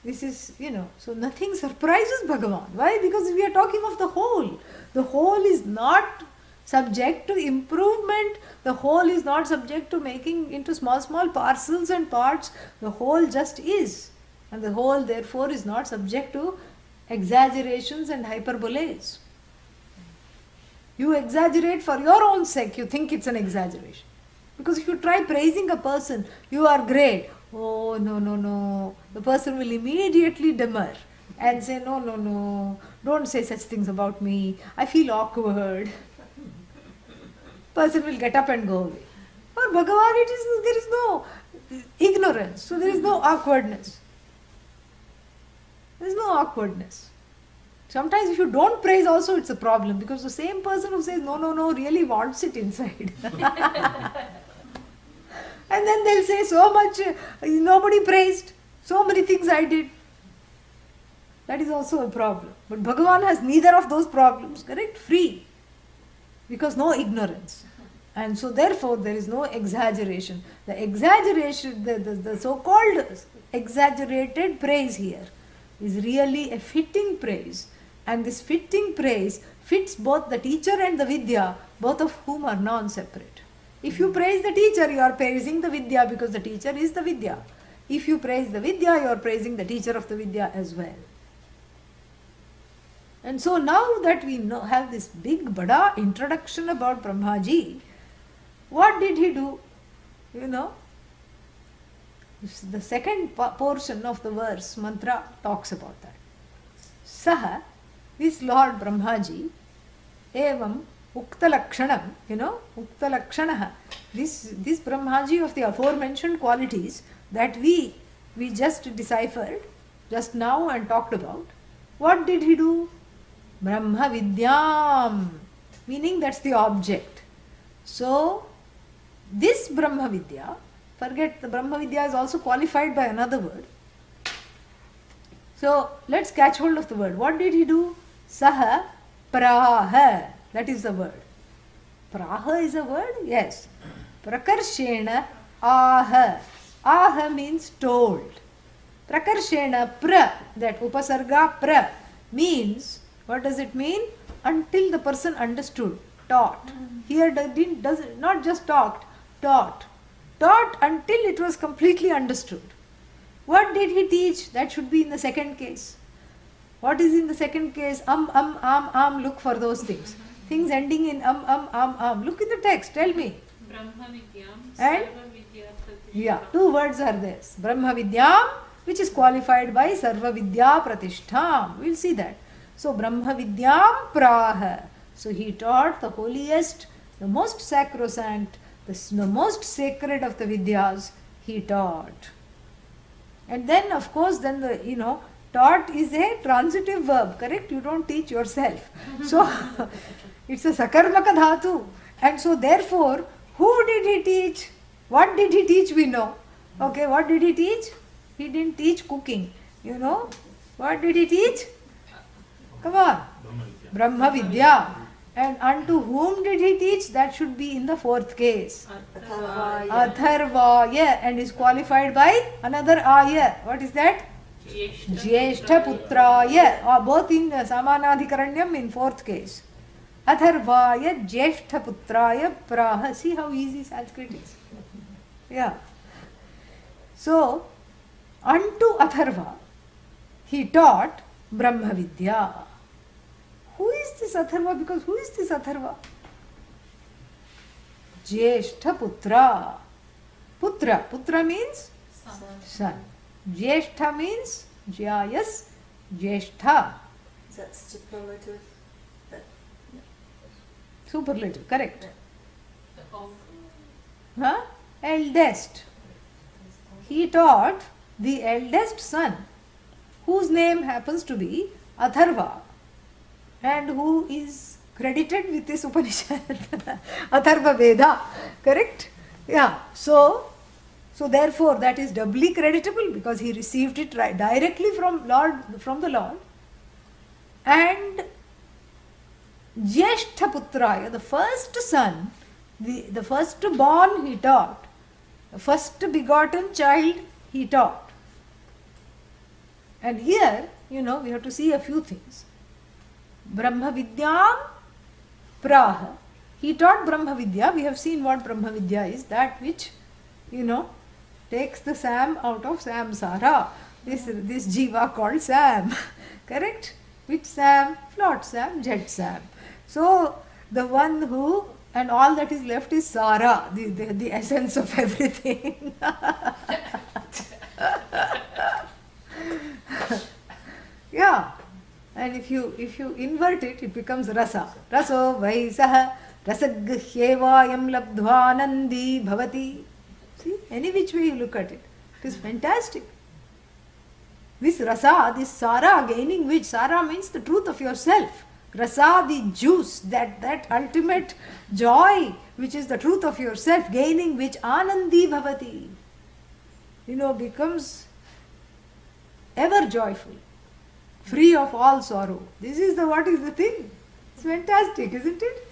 This is, so nothing surprises Bhagavan. Why? Because we are talking of the whole. The whole is not subject to improvement. The whole is not subject to making into small, small parcels and parts. The whole just is. And the whole, therefore, is not subject to exaggerations and hyperboles. You exaggerate for your own sake, you think it's an exaggeration. Because if you try praising a person, you are great. Oh, no, no, no. The person will immediately demur and say, no, no, no, don't say such things about me. I feel awkward. Person will get up and go away. For Bhagavan, there is no ignorance, so there is no awkwardness. There is no awkwardness. Sometimes if you don't praise also it's a problem, because the same person who says no, no, no really wants it inside. And then they'll say so much, nobody praised, so many things I did. That is also a problem. But Bhagavan has neither of those problems, correct? Free. Because no ignorance. And so therefore there is no exaggeration. The exaggeration, the so-called exaggerated praise here is really a fitting praise. And this fitting praise fits both the teacher and the Vidya, both of whom are non-separate. If you praise the teacher, you are praising the Vidya because the teacher is the Vidya. If you praise the Vidya, you are praising the teacher of the Vidya as well. And so now that we have this big bada introduction about Brahmaji, what did he do? You know, the second portion of the verse, mantra, talks about that. Saha, this Lord Brahmaji, evam uktalakshanam, uktalakshanah, this Brahmaji of the aforementioned qualities that we just deciphered just now and talked about, what did he do? Brahma Vidyam, meaning that's the object. So, this Brahma Vidya, forget the Brahma Vidya is also qualified by another word. So, let's catch hold of the word. What did he do? Saha praha, that is the word. Praha is a word? Yes. Prakarshena aha. Aha means told. Prakarshena pra, that upasarga pra means, what does it mean? Until the person understood, taught. Here does not just talked, taught. Taught until it was completely understood. What did he teach? That should be in the second case. What is in the second case? Look for those things. Things ending in Look in the text, tell me. Brahma Vidyam, And? Sarva Vidya Pratishtha. Yeah, two words are there. Brahma Vidyam, which is qualified by Sarva Vidya Pratishtham. We'll see that. So, Brahma Vidyam Praha. So, he taught the holiest, the most sacrosanct, the most sacred of the Vidyas, he taught. And then, of course, taught is a transitive verb, correct? You don't teach yourself. So, it's a sakarmaka dhatu. And so, therefore, who did he teach? What did he teach? We know. Okay, what did he teach? He didn't teach cooking. What did he teach? Come on. Brahma Vidya. And unto whom did he teach? That should be in the fourth case. Atharvaya. And is qualified by another aya. What is that? Jyeshtha Putraya. Both in Samanadhikaranyam in fourth case. Atharvaya Jyeshtha Putraya Praha. See how easy Sanskrit is. Yeah. So, unto Atharva, he taught Brahma Vidya. Who is this Atharva? Because who is this Atharva? Jyeshtha Putra. Putra means son. Jyeshtha means Jyayas, Jyeshtha. Is that superlative? Superlative, correct. Of Eldest. He taught the eldest son, whose name happens to be Atharva, and who is credited with this Upanishad, Atharva Veda, correct? Yeah, so therefore that is doubly creditable because he received it directly from the Lord. And Jyeshtha Putraya, the first son, the first born he taught, the first begotten child he taught. And here, we have to see a few things. Brahma Vidyam Praha. He taught Brahma Vidya. We have seen what Brahma Vidya is. That which, takes the Sam out of samsara. This jiva called Sam. Correct? Which Sam? Not Sam, Jet Sam. So, the one who, and all that is left is Sara, the essence of everything. Yeah. And if you invert it, it becomes rasa. Raso vaisah rasagyhyevayam labdhvanandi bhavati. See, any which way you look at it, it is fantastic. This rasa, this sara, gaining which, sara means the truth of yourself. Rasa, the juice, that ultimate joy, which is the truth of yourself, gaining which anandi bhavati, becomes ever joyful, free of all sorrow. This is what is the thing. It's fantastic, isn't it?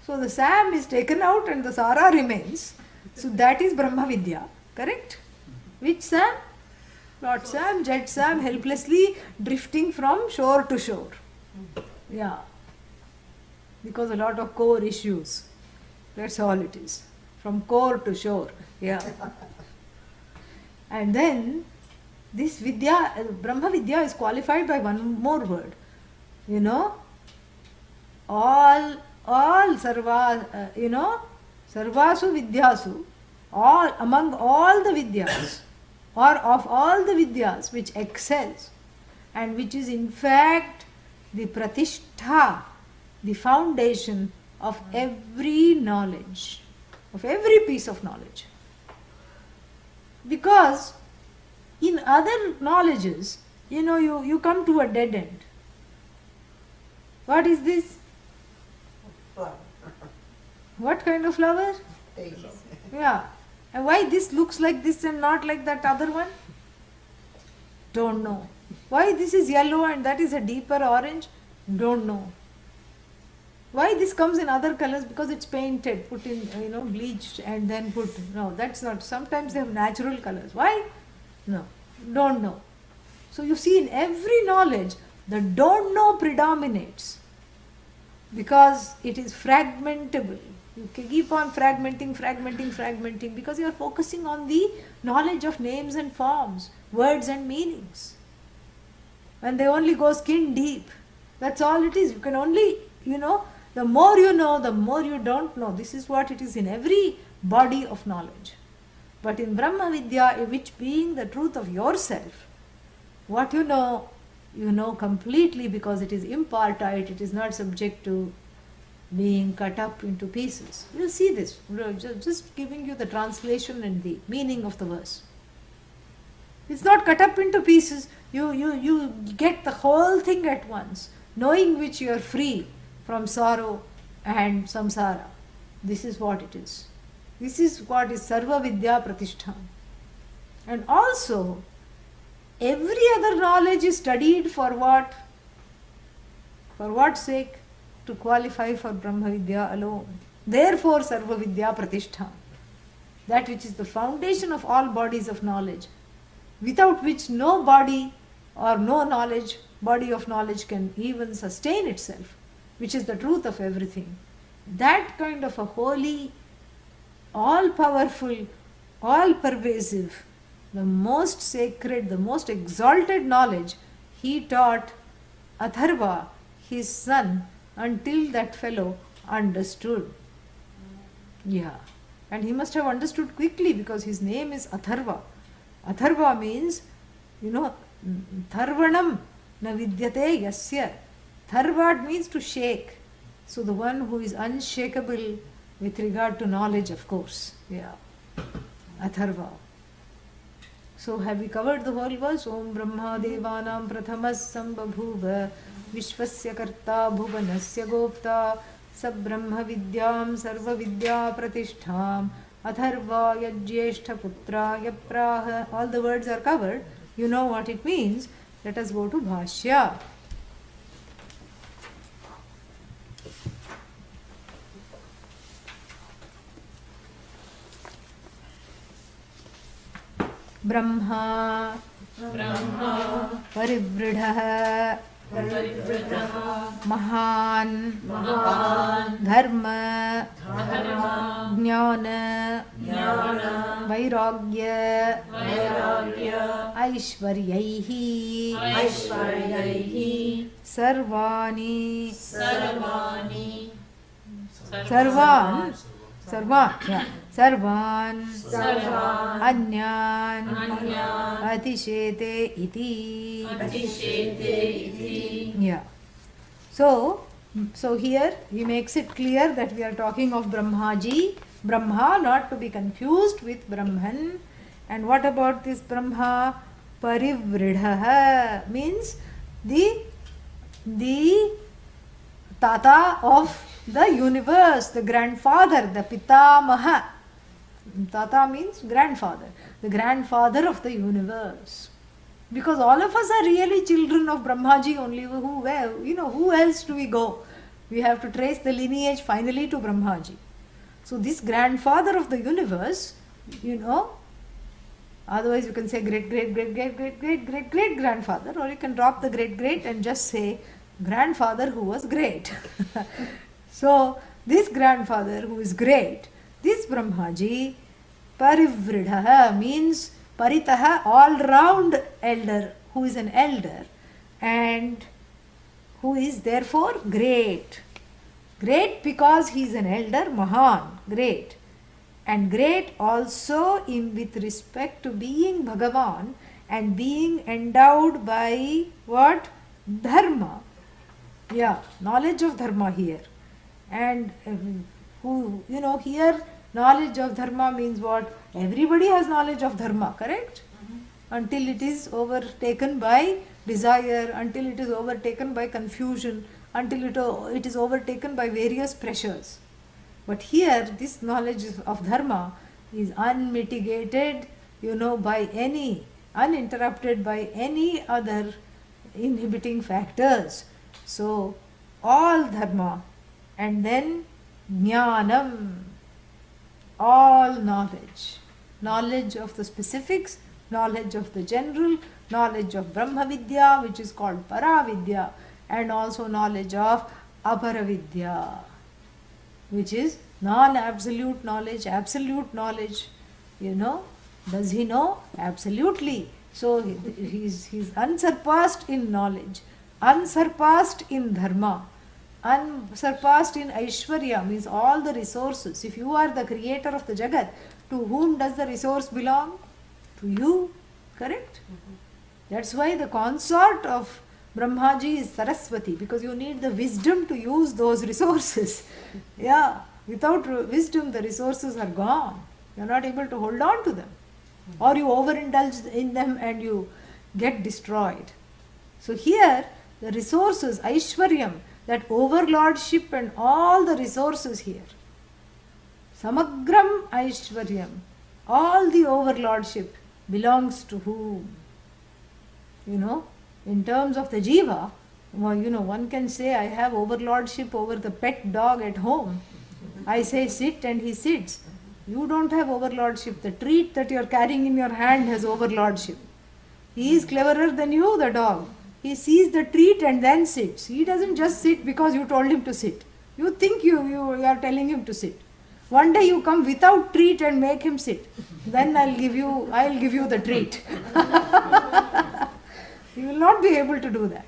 So the Sam is taken out and the Sara remains. So that is Brahma Vidya, correct? Which Sam? Lord Sam, Jet Sam, helplessly drifting from shore to shore. Yeah. Because a lot of core issues. That's all it is. From core to shore. Yeah. And then this Vidya, Brahma Vidya is qualified by one more word. All sarva, sarvasu vidyasu, all among all the vidyas, or of all the vidyas which excels, and which is in fact the pratishtha, the foundation of every knowledge, of every piece of knowledge. Because in other knowledges, you come to a dead end. What is this? What kind of flower? Yeah. And why this looks like this and not like that other one? Don't know. Why this is yellow and that is a deeper orange? Don't know. Why this comes in other colors? Because it's painted, put in, bleached and then put. No, that's not. Sometimes they have natural colors. Why? No. Don't know. So you see, in every knowledge, the don't know predominates. Because it is fragmentable. You keep on fragmenting because you are focusing on the knowledge of names and forms, words and meanings. And they only go skin deep. That's all it is. You can only, the more you know, the more you don't know. This is what it is in every body of knowledge. But in Brahma Vidya, which being the truth of yourself, what you know completely because it is impartite, it is not subject to being cut up into pieces. We'll see this. Just giving you the translation and the meaning of the verse. It's not cut up into pieces. You get the whole thing at once, knowing which you are free from sorrow and samsara. This is what it is. This is what is Sarva Vidya Pratishtha. And also, every other knowledge is studied for what? For what sake? To qualify for Brahma Vidya alone. Therefore, Sarva Vidya Pratishtha. That which is the foundation of all bodies of knowledge, without which no body or no knowledge, body of knowledge can even sustain itself, which is the truth of everything. That kind of a holy, all-powerful, all-pervasive, the most sacred, the most exalted knowledge, he taught Atharva, his son, until that fellow understood. Yeah. And he must have understood quickly because his name is Atharva. Atharva means, Tharvanam na vidyate yasya. Tharvat means to shake. So the one who is unshakable with regard to knowledge, of course. Yeah. Atharva. So have we covered the whole verse? Om Brahma Devanam Prathamas Sambhabhuva Vishvasya Karta Bhuvanasya Gopta Sabrahma Vidyam Sarva Vidya Pratishtham Atharva Yajyeshtha Putra Yapraha. All the words are covered. You know what it means. Let us go to Bhashya. Brahma Parivridha महान धर्म ज्ञान वैराग्य ऐश्वर्यैः सर्वाणि सर्वान् अन्यान् अतिशेते इति. Yeah. So here he makes it clear that we are talking of Brahmaji, Brahma, not to be confused with Brahman. And what about this Brahma? Parivridhaha means the Tata of the universe, the grandfather, the Pitamaha. Tata means grandfather, the grandfather of the universe. Because all of us are really children of Brahmaji only. Who else do we go? We have to trace the lineage finally to Brahmaji. So this grandfather of the universe, otherwise you can say great grandfather, or you can drop the great and just say grandfather who was great. So this grandfather who is great, this Brahmaji, Parivridhaha means Paritaha, all round elder, who is an elder and who is therefore great. Great because he is an elder, Mahan, great. And great also with respect to being Bhagavan and being endowed by what? Dharma. Yeah, knowledge of Dharma here. And here knowledge of Dharma means what? Everybody has knowledge of Dharma, correct? Until it is overtaken by desire, until it is overtaken by confusion, until it is overtaken by various pressures. But here, this knowledge of Dharma is unmitigated, by any, uninterrupted by any other inhibiting factors. So, all Dharma, and then Jnanam, all knowledge. Knowledge of the specifics, knowledge of the general, knowledge of Brahma Vidya, which is called Paravidya, and also knowledge of Aparavidya, which is non-absolute knowledge, absolute knowledge. Does he know? Absolutely. So he's unsurpassed in knowledge, unsurpassed in Dharma, unsurpassed in Aishwarya, means all the resources. If you are the creator of the Jagat, to whom does the resource belong? To you, correct? That's why the consort of Brahmaji is Saraswati, because you need the wisdom to use those resources. Yeah, without wisdom the resources are gone. You are not able to hold on to them. Or you overindulge in them and you get destroyed. So here the resources, Aishwaryam, that overlordship and all the resources here. Samagram Aishwaryam, all the overlordship belongs to whom? In terms of the jiva, one can say, I have overlordship over the pet dog at home. I say sit and he sits. You don't have overlordship. The treat that you are carrying in your hand has overlordship. He is cleverer than you, the dog. He sees the treat and then sits. He doesn't just sit because you told him to sit. You think you are telling him to sit. One day you come without treat and make him sit. Then I'll give you the treat. You will not be able to do that.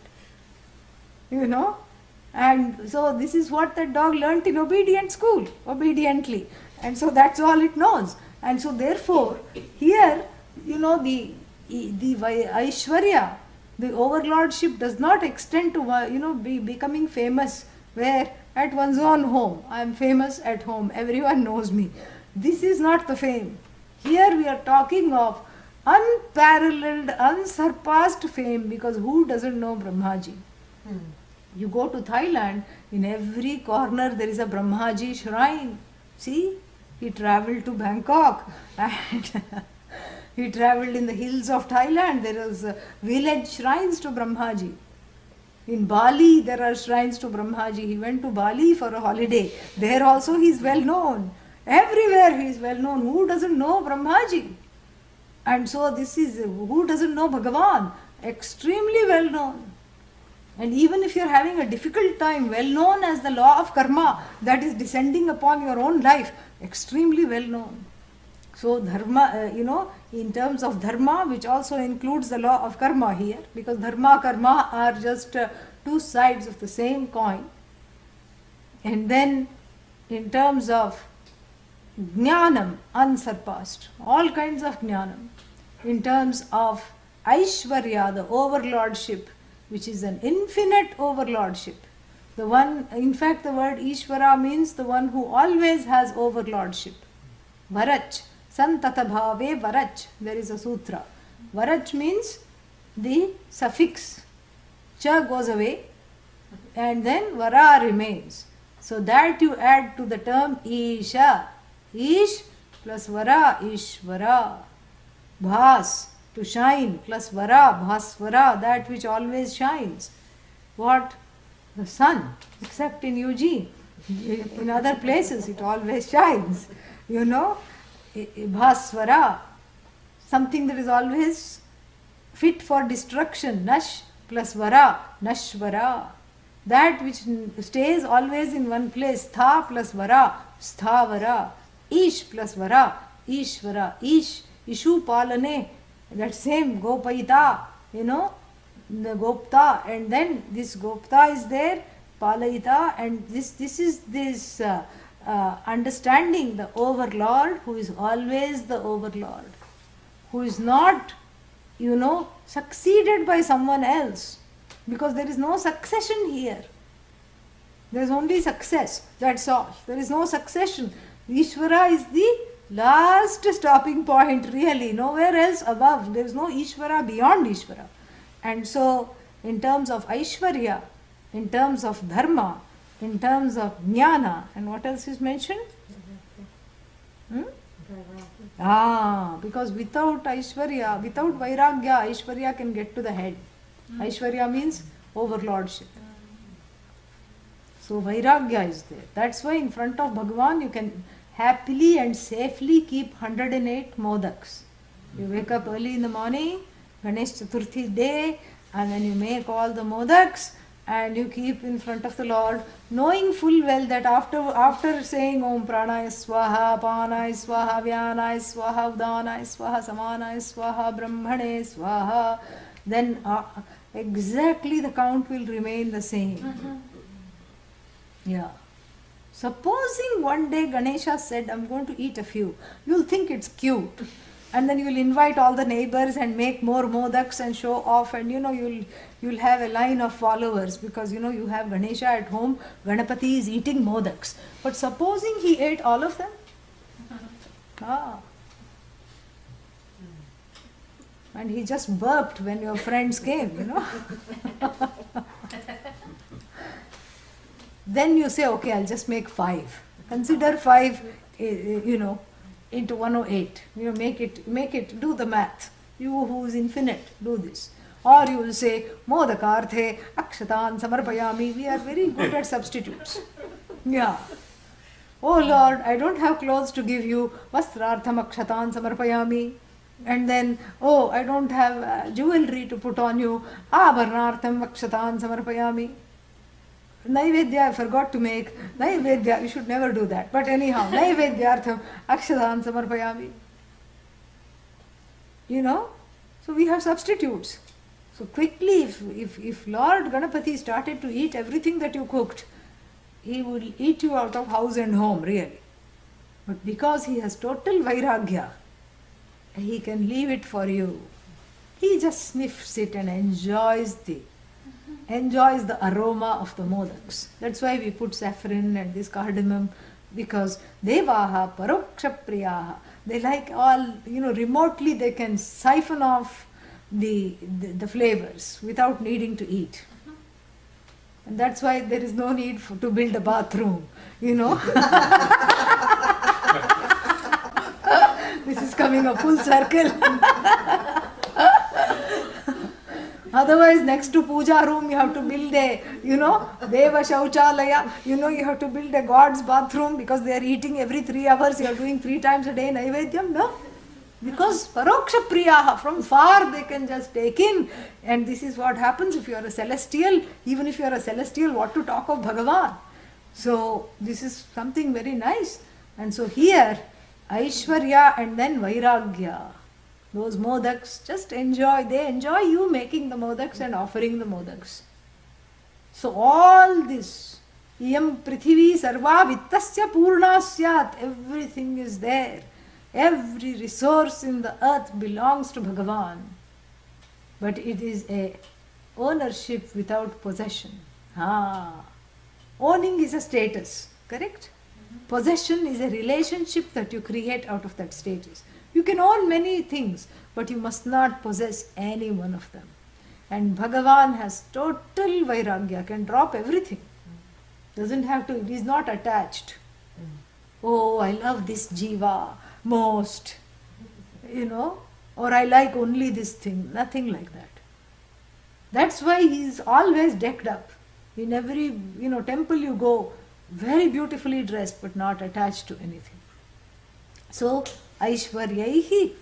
And so this is what the dog learnt in obedient school, obediently. And so that's all it knows. And so therefore, here, the Aishwarya, the overlordship does not extend to, be becoming famous where at one's own home. I am famous at home. Everyone knows me. This is not the fame. Here we are talking of unparalleled, unsurpassed fame, because who doesn't know Brahmaji? You go to Thailand, in every corner there is a Brahmaji shrine. See, he travelled to Bangkok and he travelled in the hills of Thailand. There is village shrines to Brahmaji. In Bali there are shrines to Brahmaji. He went to Bali for a holiday. There also he is well known. Everywhere he is well known. Who doesn't know Brahmaji? And so this is, who doesn't know Bhagavan? Extremely well known. And even if you're having a difficult time, well known as the law of karma that is descending upon your own life, extremely well known. So dharma, in terms of dharma, which also includes the law of karma here, because dharma, karma are just two sides of the same coin. And then in terms of jnanam, unsurpassed, all kinds of jnanam. In terms of aishwarya, the overlordship, which is an infinite overlordship. The one, in fact, the word Ishvara means the one who always has overlordship. Varach, santata bhave varach, there is a sutra. Varach means the suffix cha goes away and then vara remains. So that you add to the term Isha. Ish plus vara, Ishvara. Bhas, to shine, plus vara, bhasvara, that which always shines. What? The sun, except in Eugene. In other places it always shines. Bhasvara, something that is always fit for destruction. Nash plus vara, nashvara. That which stays always in one place. Tha plus vara, sthavara. Ish plus vara, ishvara. Ish, ishu palane. That same Gopayita, the Gopta, and then this Gopta is there, Palayita, and this is this understanding the overlord who is always the overlord, who is not, succeeded by someone else, because there is no succession here. There is only success, that's all. There is no succession. Ishvara is the last stopping point, really, nowhere else above. There is no Ishvara beyond Ishvara. And so, in terms of Aishwarya, in terms of Dharma, in terms of Jnana, and what else is mentioned? Because without Aishwarya, without Vairagya, Aishwarya can get to the head. Aishwarya means overlordship. So Vairagya is there. That's why in front of Bhagavan you can happily and safely keep 108 modaks. You wake up early in the morning, Ganesh Chaturthi day, and then you make all the modaks and you keep in front of the Lord, knowing full well that after saying Om Pranaya Swaha, Panaya Swaha, Vyanaya Swaha, Udanaya Swaha, Samanaya Swaha, Brahmane Swaha, then exactly the count will remain the same. Yeah. Supposing one day Ganesha said, I'm going to eat a few, you'll think it's cute. And then you'll invite all the neighbors and make more modaks and show off, and you'll have a line of followers because you have Ganesha at home, Ganapati is eating modaks. But supposing he ate all of them? And he just burped when your friends came, Then you say, okay, I'll just make 5. Consider 5, into 108. Make it, do the math. You who is infinite, do this. Or you will say, Modakarthe, Akshatan, Samarpayami. We are very good at substitutes. Yeah. Oh Lord, I don't have clothes to give you. Vastrartham Akshatan, Samarpayami. And then, oh, I don't have jewelry to put on you. Abharnartham Akshatan, Samarpayami. Naivedya, I forgot to make. Naivedya, you should never do that. But anyhow, Naivedyartham Akshadhan Samarpayami. So we have substitutes. So quickly, if Lord Ganapati started to eat everything that you cooked, he would eat you out of house and home, really. But because he has total Vairagya, he can leave it for you. He just sniffs it and enjoys the aroma of the modaks. That's why we put saffron and this cardamom, because devaha paroksha priyaha. They like all, remotely they can siphon off the flavors without needing to eat. And that's why there is no need to build a bathroom, This is coming a full circle. Otherwise, next to puja room, you have to build a, Deva Shauchalaya, you have to build a God's bathroom because they are eating every 3 hours, you are doing 3 times a day, Naivedyam, no? Because Paroksha Priyaha, from far they can just take in. And this is what happens if you are a celestial. Even if you are a celestial, what to talk of Bhagavan? So this is something very nice. And so here, Aishwarya and then Vairagya. Those modaks, just enjoy. They enjoy you making the modaks and offering the modaks. So all this, Iyam Prithivi Sarva Vittasya Purna Syat, everything is there. Every resource in the earth belongs to Bhagavan. But it is a ownership without possession. Owning is a status, correct? Possession is a relationship that you create out of that status. You can own many things, but you must not possess any one of them. And Bhagavan has total Vairagya, can drop everything. Doesn't have to, it is not attached. Oh, I love this Jiva most, or I like only this thing. Nothing like that. That's why he is always decked up. In every temple you go, very beautifully dressed, but not attached to anything. So, Aishwaryaihi,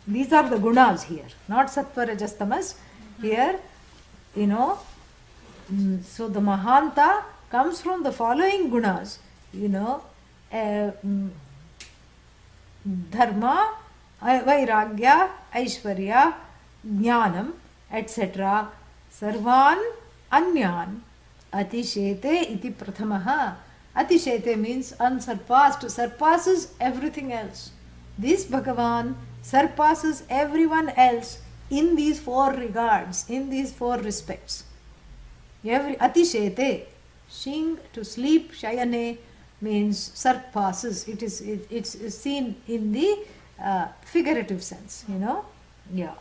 these are the gunas here, not Sattva Rajas Tamas. Here, so the Mahanta comes from the following gunas, Dharma, Vairagya, Aishwarya, Jnanam, etc. Sarvan Anyan Atishete iti Prathamaha. Atishete means unsurpassed, surpasses everything else. This Bhagavan surpasses everyone else in these four regards, in these four respects. Atishete, shing, to sleep, shayane means surpasses. It's seen in the figurative sense, Yeah.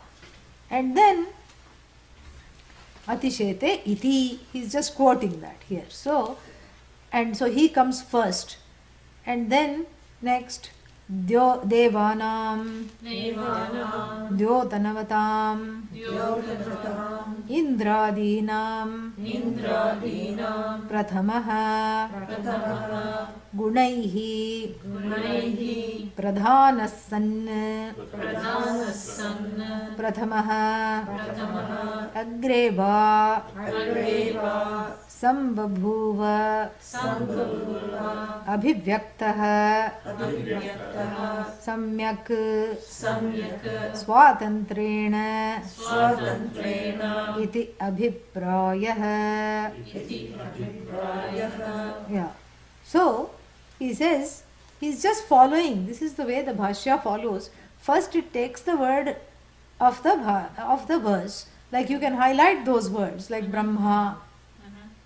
And then Atishete iti, he's just quoting that here. So he comes first. And then next, Devanam, Dyotanavatam, Indradinam, Prathamaha, Gunaihi, Pradhanassan, Prathamaha, Agreva, Sambabhuva, Abhivyaktaha, Samyak, Swatantrena, Iti Abhiprayah. Yeah. So, he says, he's just following. This is the way the Bhashya follows. First it takes the word of the verse. Like you can highlight those words, like Brahma.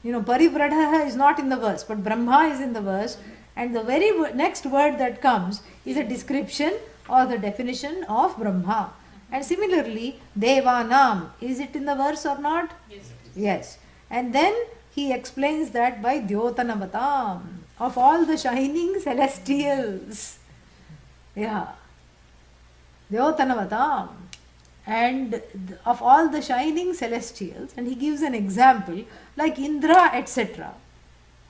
Parivradha is not in the verse, but Brahma is in the verse. And the very next word that comes is a description or the definition of Brahma. And similarly, Devanam, is it in the verse or not? Yes. Yes. And then he explains that by Dyotanavatam, of all the shining celestials. Yeah. Dyotanavatam. And of all the shining celestials, and he gives an example like Indra, etc.,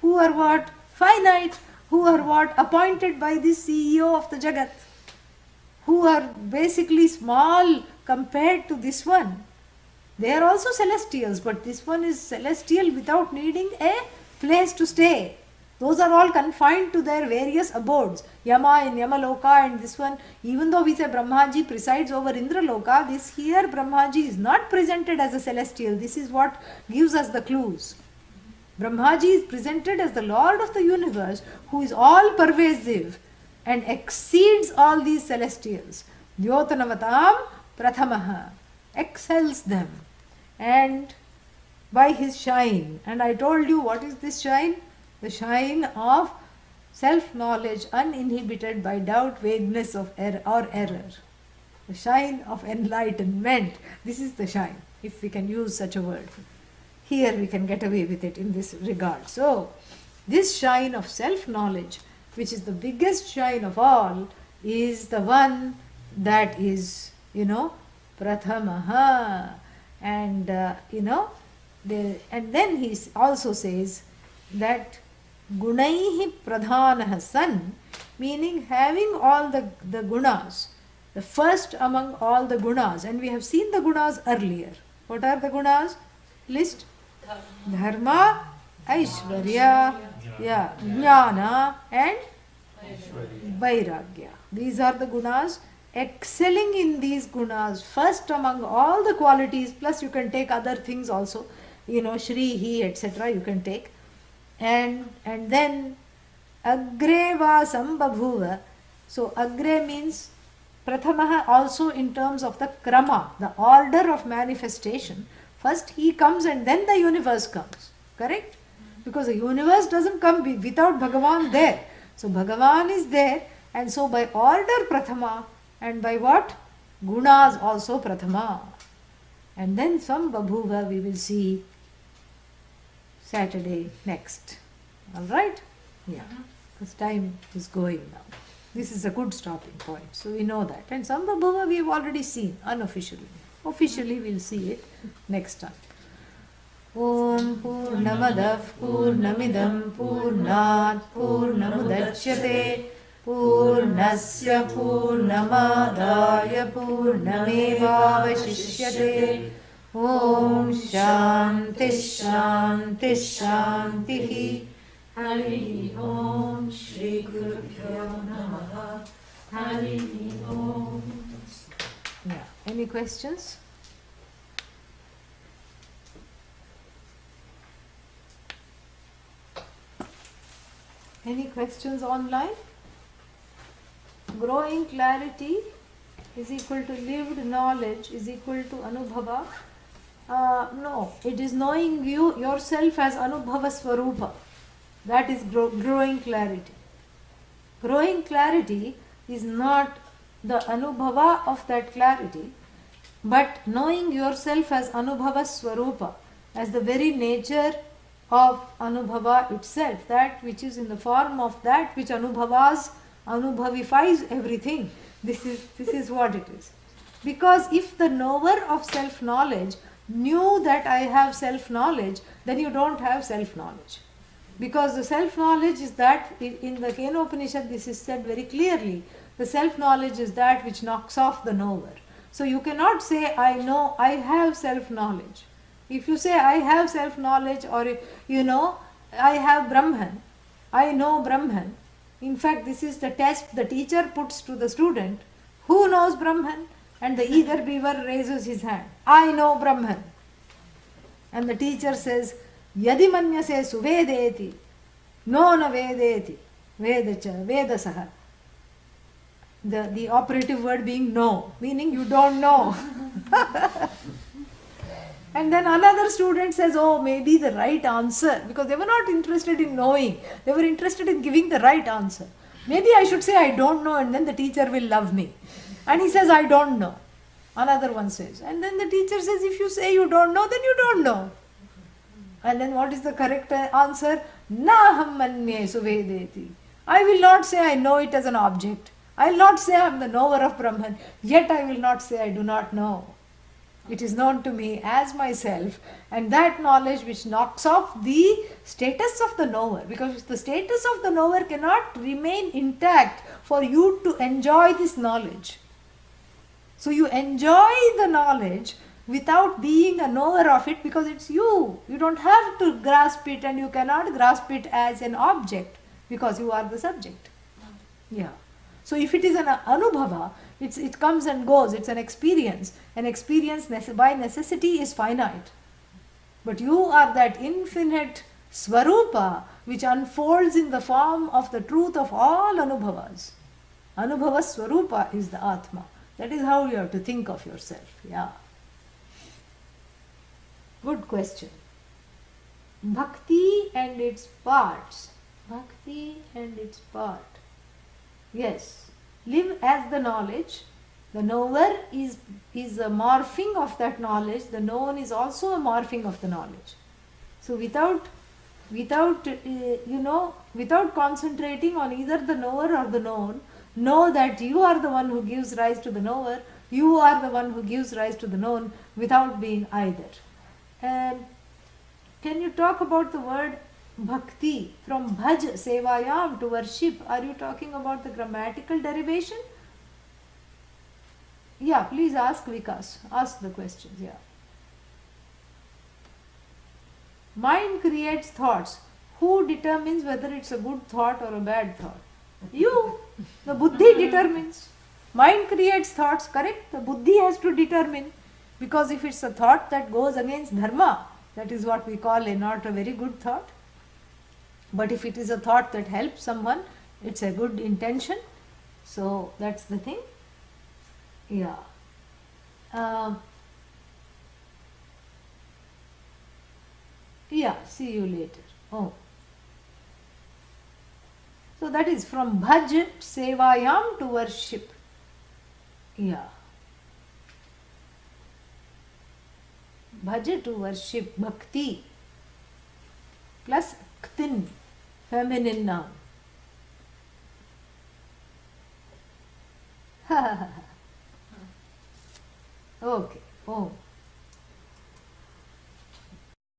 who are what? Finite, who are what? Appointed by the CEO of the Jagat, who are basically small compared to this one. They are also celestials, but this one is celestial without needing a place to stay. Those are all confined to their various abodes. Yama in Yamaloka, and this one, even though we say Brahmaji presides over Indraloka, this here Brahmaji is not presented as a celestial. This is what gives us the clues. Brahmaji is presented as the Lord of the universe, who is all pervasive and exceeds all these celestials. Dyotanavatam Prathamaha, excels them, and by his shine. And I told you, what is this shine? The shine of self-knowledge uninhibited by doubt, vagueness of error. The shine of enlightenment. This is the shine, if we can use such a word. Here we can get away with it in this regard. So, this shine of self-knowledge, which is the biggest shine of all, is the one that is, Prathamaha. And, and then he also says that Gunaihi Pradhanah San, meaning having all the gunas, the first among all the gunas, and we have seen the gunas earlier. What are the gunas? List. Dharma, Aishwarya, yeah, Jnana and Vairagya. These are the gunas. Excelling in these gunas, first among all the qualities, plus you can take other things also, Shri, He, etc. you can take. And then Agreva Sambhabhuva. So Agre means Prathamaha also in terms of the krama, the order of manifestation. First he comes and then the universe comes. Correct? Because the universe doesn't come without Bhagavan there. So Bhagavan is there, and so by order Prathama, and by what? Gunas also Prathama. And then Sambhabhuva we will see Saturday next. Alright? Yeah. Because time is going now. This is a good stopping point. So we know that. And Sambhabhuva we have already seen unofficially. Officially we will see it next time. Om Purnamadav Purnamidam Purnat Purnamudachyate Purnasya Purnamadaya Purnamevavashishyate. Om Shanti Shanti Shanti. Hari Om Shri Gurubhyo Namaha. Hari Om. Yeah. Any questions? Any questions online? Growing clarity is equal to lived knowledge is equal to Anubhava. No, it is knowing yourself as Anubhava Swarupa. That is growing clarity. Growing clarity is not the Anubhava of that clarity, but knowing yourself as Anubhava Swarupa, as the very nature of Anubhava itself, that which is in the form of that which Anubhavifies everything. This is what it is. Because if the knower of self-knowledge knew that I have self-knowledge, then you don't have self-knowledge. Because the self-knowledge is that, in the Kenopanishad this is said very clearly, the self-knowledge is that which knocks off the knower. So you cannot say, I know, I have self-knowledge. If you say, I have self-knowledge, or I have Brahman, I know Brahman. In fact, this is the test the teacher puts to the student. Who knows Brahman? And the eager beaver raises his hand. I know Brahman. And the teacher says, Yadi manyase suvedeti, no na vedeti, vedasaha. The operative word being no, meaning you don't know. And then another student says, oh, maybe the right answer, because they were not interested in knowing, they were interested in giving the right answer. Maybe I should say I don't know, and then the teacher will love me. And he says, I don't know. Another one says. And then the teacher says, if you say you don't know, then you don't know. And then what is the correct answer? Naham manye suvedeti. I will not say I know it as an object. I will not say I am the knower of Brahman. Yet I will not say I do not know. It is known to me as myself, and that knowledge which knocks off the status of the knower, because the status of the knower cannot remain intact for you to enjoy this knowledge. So you enjoy the knowledge without being a knower of it, because it's you. You don't have to grasp it, and you cannot grasp it as an object because you are the subject. Yeah. So if it is an anubhava, it comes and goes, it's an experience. An experience by necessity is finite. But you are that infinite Swarupa which unfolds in the form of the truth of all Anubhavas. Anubhava Swarupa is the Atma. That is how you have to think of yourself. Yeah. Good question. Bhakti and its parts. Bhakti and its part. Yes. Live as the knowledge. The knower is a morphing of that knowledge. The known is also a morphing of the knowledge. So without concentrating on either the knower or the known, know that you are the one who gives rise to the knower. You are the one who gives rise to the known, without being either. And can you talk about the word bhakti from bhaj, sevayam, to worship? Are you talking about the grammatical derivation? Yeah, please ask Vikas. Ask the questions. Yeah. Mind creates thoughts. Who determines whether it's a good thought or a bad thought? You. The buddhi determines. Mind creates thoughts, correct? The buddhi has to determine. Because if it's a thought that goes against dharma, that is what we call not a very good thought. But if it is a thought that helps someone, it's a good intention. So that's the thing. Yeah. Yeah, see you later. Oh. So that is from bhaj, sevayam to worship. Yeah. Bhaj to worship, bhakti. Plus ktin, feminine noun. Okay. Oh.